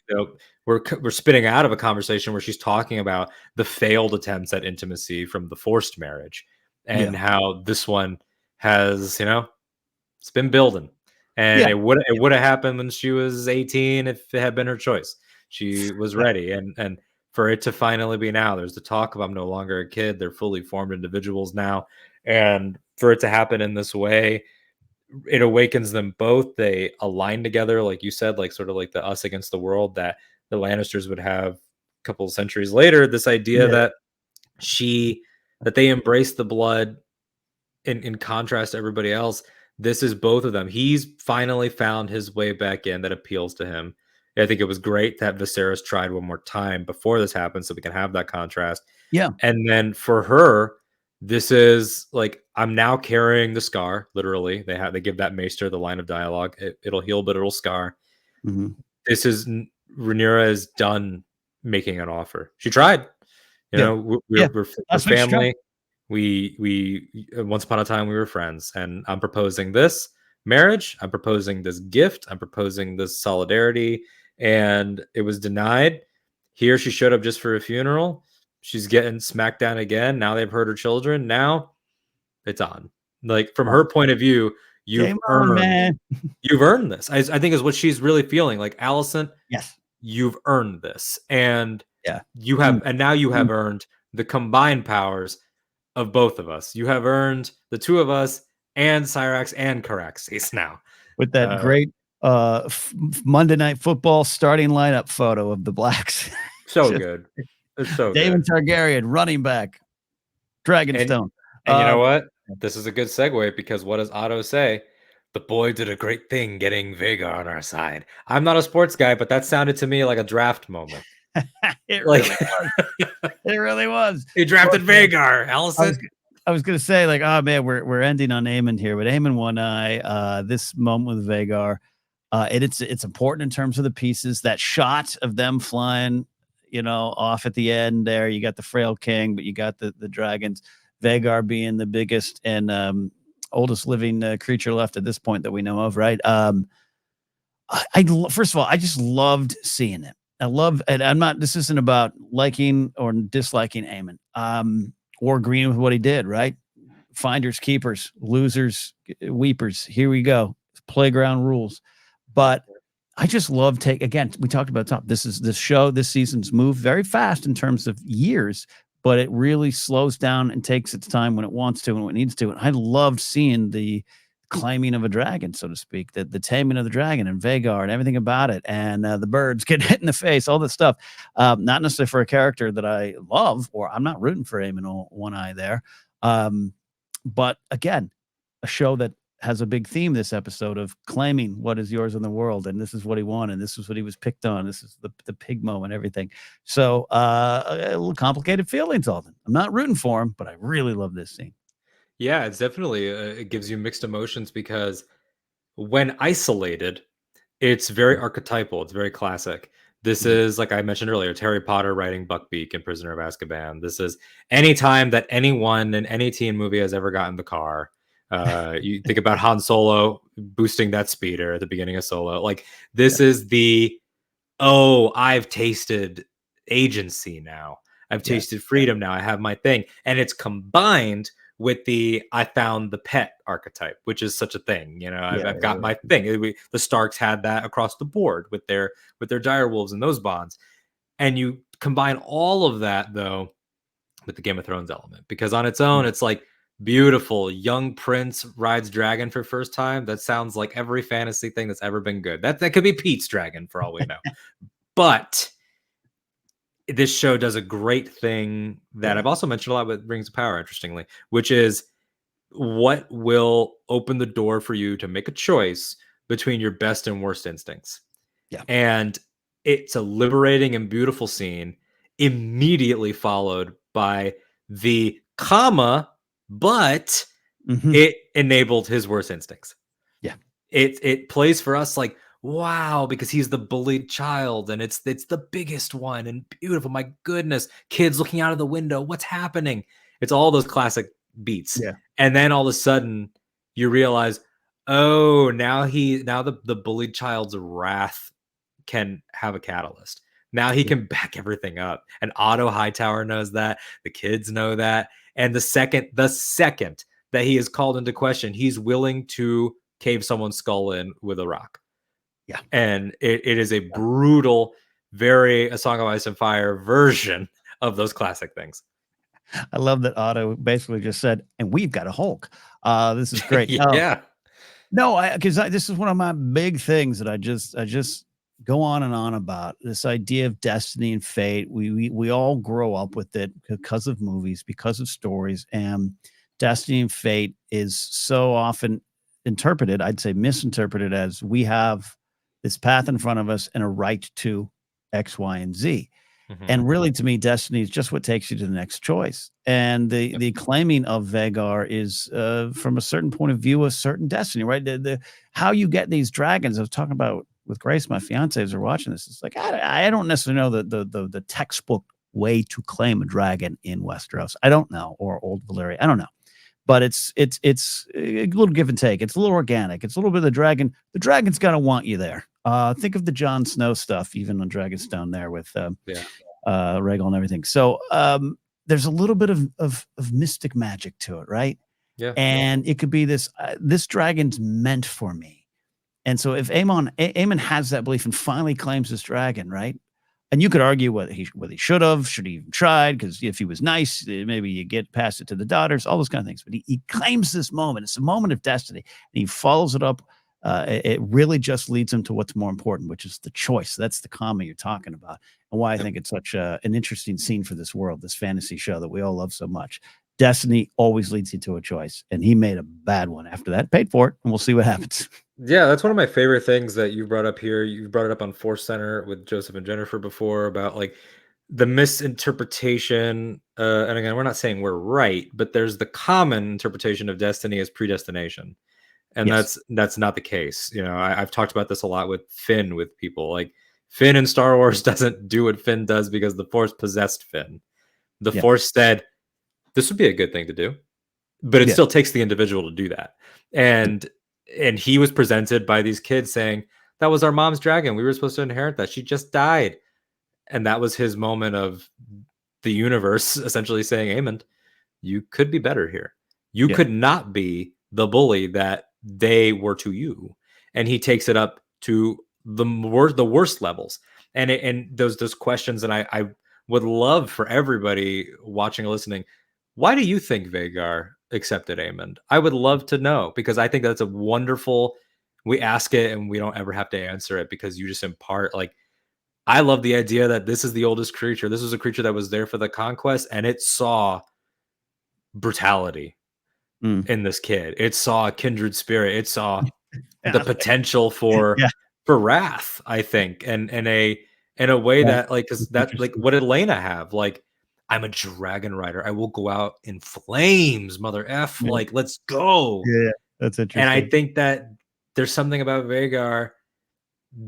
we're spinning out of a conversation where she's talking about the failed attempts at intimacy from the forced marriage Yeah. and how this one has, it's been building. And Yeah. it would have happened when she was 18 if it had been her choice. She was Right. ready. And for it to finally be now, there's the talk of I'm no longer a kid. They're fully formed individuals now. And for it to happen in this way, it awakens them both. They align together, like you said, like sort of like the us against the world that the Lannisters would have a couple of centuries later. This idea Yeah. that they embrace the blood in contrast to everybody else. This is both of them. He's finally found his way back in that appeals to him. I think it was great that Viserys tried one more time before this happened so we can have that contrast. Yeah. And then for her, this is like I'm now carrying the scar. Literally, they give that maester the line of dialogue. It'll heal, but it'll scar. Mm-hmm. This is Rhaenyra is done making an offer. She tried. Yeah. We're That's what family. We once upon a time we were friends, and I'm proposing this marriage. I'm proposing this gift. I'm proposing this solidarity, and it was denied. Here she showed up just for a funeral. She's getting smacked down again. Now they've hurt her children. Now it's on. Like from her point of view, Game on, man. you've earned this. I think is what she's really feeling. Like Allison, Yes. you've earned this, and Yeah. you have, and now you have earned the combined powers of both of us. You have earned the two of us and Cyrax and Caraxes now. With that great Monday Night Football starting lineup photo of the Blacks. So good. It's so Daemon good. Targaryen running back. Dragonstone. And you know what? This is a good segue because what does Otto say? The boy did a great thing getting Vhagar on our side. I'm not a sports guy, but that sounded to me like a draft moment. It really was. It really was. He drafted Vhagar, Allison. I was going to say, like, oh man, we're ending on Aemon here, but Aemon One Eye, this moment with Vhagar, it's important in terms of the pieces. That shot of them flying, off at the end there. You got the frail king, but you got the dragons. Vhagar being the biggest and oldest living creature left at this point that we know of, right? First of all, I just loved seeing it. And I'm not. This isn't about liking or disliking Aemon, or agreeing with what he did. Right? Finders, keepers, losers, weepers. Here we go. Playground rules. But I just love again. We talked about top. This season's moved very fast in terms of years, but it really slows down and takes its time when it wants to and when it needs to. And I loved seeing the claiming of a dragon, so to speak, the taming of the dragon and Vhagar and everything about it, and the birds getting hit in the face, all this stuff. Not necessarily for a character that I love, or I'm not rooting for Aemon One Eye there. But again, a show that has a big theme this episode of claiming what is yours in the world, and this is what he wanted, this is what he was picked on, this is the pig moment, everything. So a little complicated feelings, Alden. I'm not rooting for him, but I really love this scene. Yeah, it's definitely it gives you mixed emotions because when isolated, it's very archetypal. It's very classic. This is, like I mentioned earlier, Harry Potter writing Buckbeak in Prisoner of Azkaban. This is any time that anyone in any teen movie has ever gotten the car. You think about Han Solo boosting that speeder at the beginning of Solo. Like this is I've tasted agency now. I've tasted freedom now. I have my thing. And it's combined with the I found the pet archetype, which is such a thing. I've got my thing. The Starks had that across the board with their direwolves and those bonds. And you combine all of that though with the Game of Thrones element, because on its own, it's like beautiful young prince rides dragon for first time. That sounds like every fantasy thing that's ever been good. That could be Pete's dragon for all we know. But this show does a great thing that I've also mentioned a lot with Rings of Power, interestingly, which is what will open the door for you to make a choice between your best and worst instincts. Yeah. And it's a liberating and beautiful scene, immediately followed by the but it enabled his worst instincts. Yeah. It plays for us like, wow, because he's the bullied child and it's the biggest one and beautiful. My goodness, kids looking out of the window. What's happening? It's all those classic beats. Yeah. And then all of a sudden you realize, oh, now the bullied child's wrath can have a catalyst. Now he can back everything up. And Otto Hightower knows that. The kids know that. And the second that he is called into question, he's willing to cave someone's skull in with a rock. Yeah. And it is a brutal, very A Song of Ice and Fire version of those classic things. I love that Otto basically just said, and we've got a Hulk. This is great. Yeah. No, because this is one of my big things that I just go on and on about, this idea of destiny and fate. We all grow up with it because of movies, because of stories, and destiny and fate is so often interpreted, I'd say misinterpreted, as we have this path in front of us and a right to X, Y, and Z. And really, to me, destiny is just what takes you to the next choice. And the claiming of Vhagar is, from a certain point of view, a certain destiny, right? The how you get these dragons. I was talking about with Grace, my fiance, as we're watching this. It's like I don't necessarily know the textbook way to claim a dragon in Westeros. I don't know, or Old Valyria. I don't know. But it's a little give and take. It's a little organic. It's a little bit of the dragon. The dragon's gonna want you there. Think of the Jon Snow stuff, even on Dragonstone there with Rhaegal and everything. So there's a little bit of mystic magic to it, right? Yeah. And it could be this dragon's meant for me. And so if Aemon has that belief and finally claims this dragon, right? And you could argue whether he should he even tried, because if he was nice, maybe you get past it to the daughters, all those kind of things. But he claims this moment. It's a moment of destiny. And he follows it up. It really just leads him to what's more important, which is the choice. That's the karma you're talking about, and why I think it's such an interesting scene for this world, this fantasy show that we all love so much. Destiny always leads you to a choice, and he made a bad one after that, paid for it, and we'll see what happens. Yeah, that's one of my favorite things that you brought up here. You brought it up on Force Center with Joseph and Jennifer before about like the misinterpretation. And again, we're not saying we're right, but there's the common interpretation of destiny as predestination. And Yes. that's not the case. You know, I've talked about this a lot with Finn, with people like Finn in Star Wars doesn't do what Finn does because the Force possessed Finn. The Force said, this would be a good thing to do, but it still takes the individual to do that. And he was presented by these kids saying, that was our mom's dragon. We were supposed to inherit that. She just died. And that was his moment of the universe essentially saying, Aemond, you could be better here. You could not be the bully that they were to you. And he takes it up to the worst levels. And those questions, and I would love for everybody watching or listening, why do you think Vhagar accepted Aemond? I would love to know, because I think that's a wonderful, we ask it and we don't ever have to answer it, because you just impart, like, I love the idea that this is the oldest creature. This was a creature that was there for the conquest, and it saw brutality in this kid. It saw a kindred spirit. It saw the potential for wrath, I think, and in a way that, like, because that, like, what did Lena have? Like, I'm a dragon rider. I will go out in flames, mother F. Like, let's go. Yeah, that's interesting. And I think that there's something about Vhagar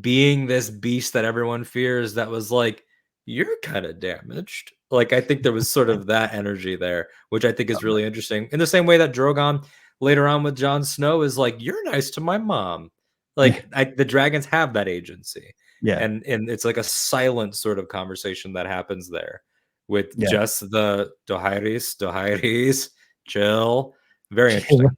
being this beast that everyone fears that was like, you're kind of damaged. Like, I think there was sort of that energy there, which I think is really interesting. In the same way that Drogon later on with Jon Snow is like, you're nice to my mom. Like, the dragons have that agency. And it's like a silent sort of conversation that happens there with just the Dohairis, chill. Very interesting.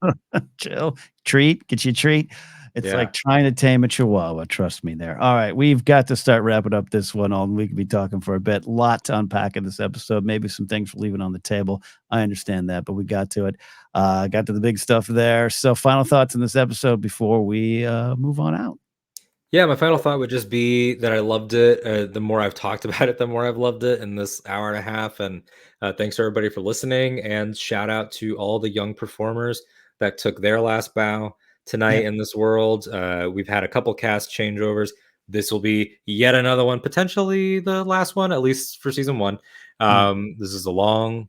Chill, treat, get you a treat. It's like trying to tame a chihuahua. Trust me there. All right. We've got to start wrapping up this one. We could be talking for a bit. Lot to unpack in this episode. Maybe some things we're leaving on the table. I understand that, but we got to it. Got to the big stuff there. So final thoughts in this episode before we move on out. Yeah, my final thought would just be that I loved it. The more I've talked about it, the more I've loved it in this hour and a half. And thanks to everybody for listening. And shout out to all the young performers that took their last bow tonight in this world. We've had a couple cast changeovers. This will be yet another one, potentially the last one, at least for season one. This is a long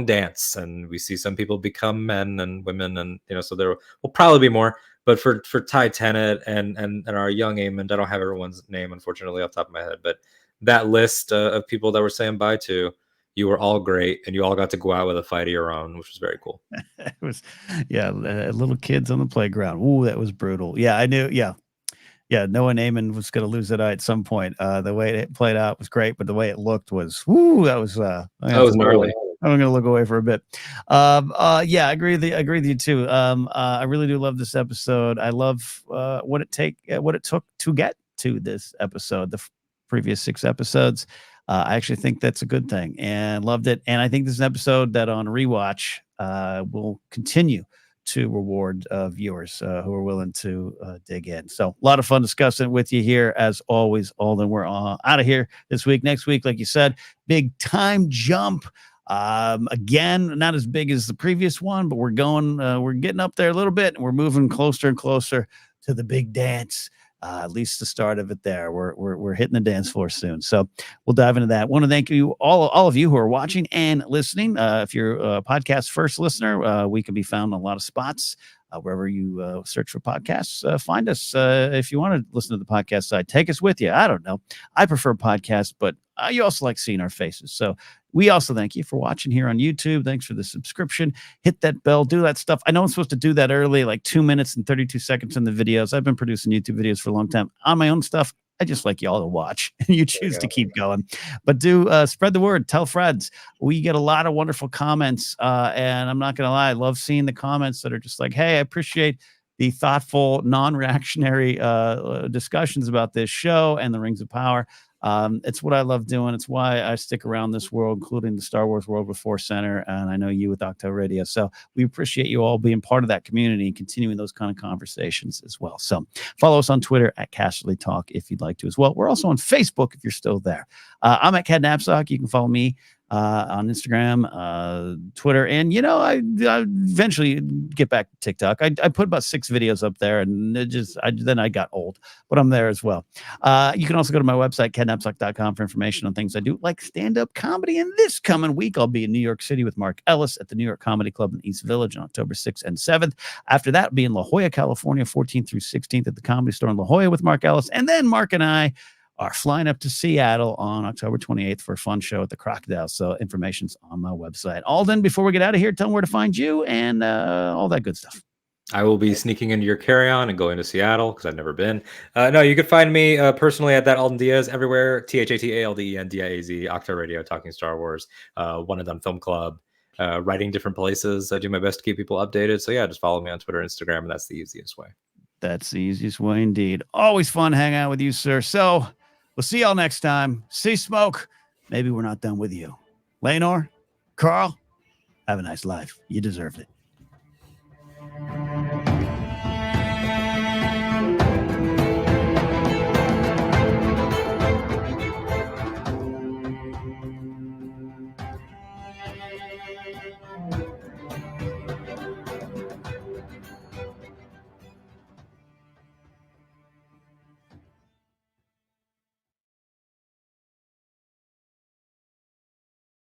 dance, and we see some people become men and women, and so there will probably be more. But for Ty Tennant and our young Aemond, I don't have everyone's name, unfortunately, off the top of my head, but that list of people that we're saying bye to, You were all great, and you all got to go out with a fight of your own, which was very cool. It was, little kids on the playground. Ooh, that was brutal. Yeah, I knew. Yeah, Noah Naaman was going to lose it at some point. The way it played out was great, but the way it looked was, woo, that was. That was gnarly. I'm going to look away for a bit. I agree with you too. I really do love this episode. I love what it took to get to this episode. The previous 6 episodes. I actually think that's a good thing, and loved it. And I think this is an episode that on rewatch will continue to reward viewers who are willing to dig in. So a lot of fun discussing it with you here, as always. Alden, we're out of here this week. Next week, like you said, big time jump. Again, not as big as the previous one, but we're getting up there a little bit, and we're moving closer and closer to the big dance. At least the start of it there. We're hitting the dance floor soon. So we'll dive into that. Want to thank you, all of you who are watching and listening. If you're a podcast first listener, we can be found in a lot of spots. Wherever you search for podcasts, find us. If you want to listen to the podcast side, take us with you. I don't know. I prefer podcasts, but you also like seeing our faces. So we also thank you for watching here on YouTube. Thanks for the subscription. Hit that bell. Do that stuff. I know I'm supposed to do that early, like 2 minutes and 32 seconds in the videos. I've been producing YouTube videos for a long time on my own stuff. I just like y'all to watch, and you choose to keep going. But do spread the word. Tell friends. We get a lot of wonderful comments, and I'm not going to lie, I love seeing the comments that are just like, hey, I appreciate the thoughtful, non-reactionary discussions about this show and the Rings of Power. It's what I love doing. It's why I stick around this world, including the Star Wars World with Force Center. And I know you with Octo Radio. So we appreciate you all being part of that community and continuing those kind of conversations as well. So follow us on Twitter at Casterly Talk if you'd like to as well. We're also on Facebook if you're still there. I'm at Napzok. You can follow me on Instagram, Twitter, and I eventually get back to TikTok. I put about 6 videos up there, and then I got old, but I'm there as well. You can also go to my website, KedNapzok.com, for information on things I do, like stand-up comedy. And this coming week, I'll be in New York City with Mark Ellis at the New York Comedy Club in East Village on October 6th and 7th. After that, I'll be in La Jolla, California, 14th through 16th at the Comedy Store in La Jolla with Mark Ellis. And then Mark and I are flying up to Seattle on October 28th for a fun show at the Crocodile. So information's on my website. Alden, before we get out of here, tell them where to find you and all that good stuff. I will be sneaking into your carry-on and going to Seattle because I've never been. No, you can find me personally at that Alden Diaz everywhere. ThatAldenDiaz, Octo Radio, Talking Star Wars, One and Done Film Club, writing different places. I do my best to keep people updated. So yeah, just follow me on Twitter, Instagram, and that's the easiest way. That's the easiest way indeed. Always fun hanging out with you, sir. So we'll see y'all next time. See smoke. Maybe we're not done with you. Lenore, Carl, have a nice life. You deserved it.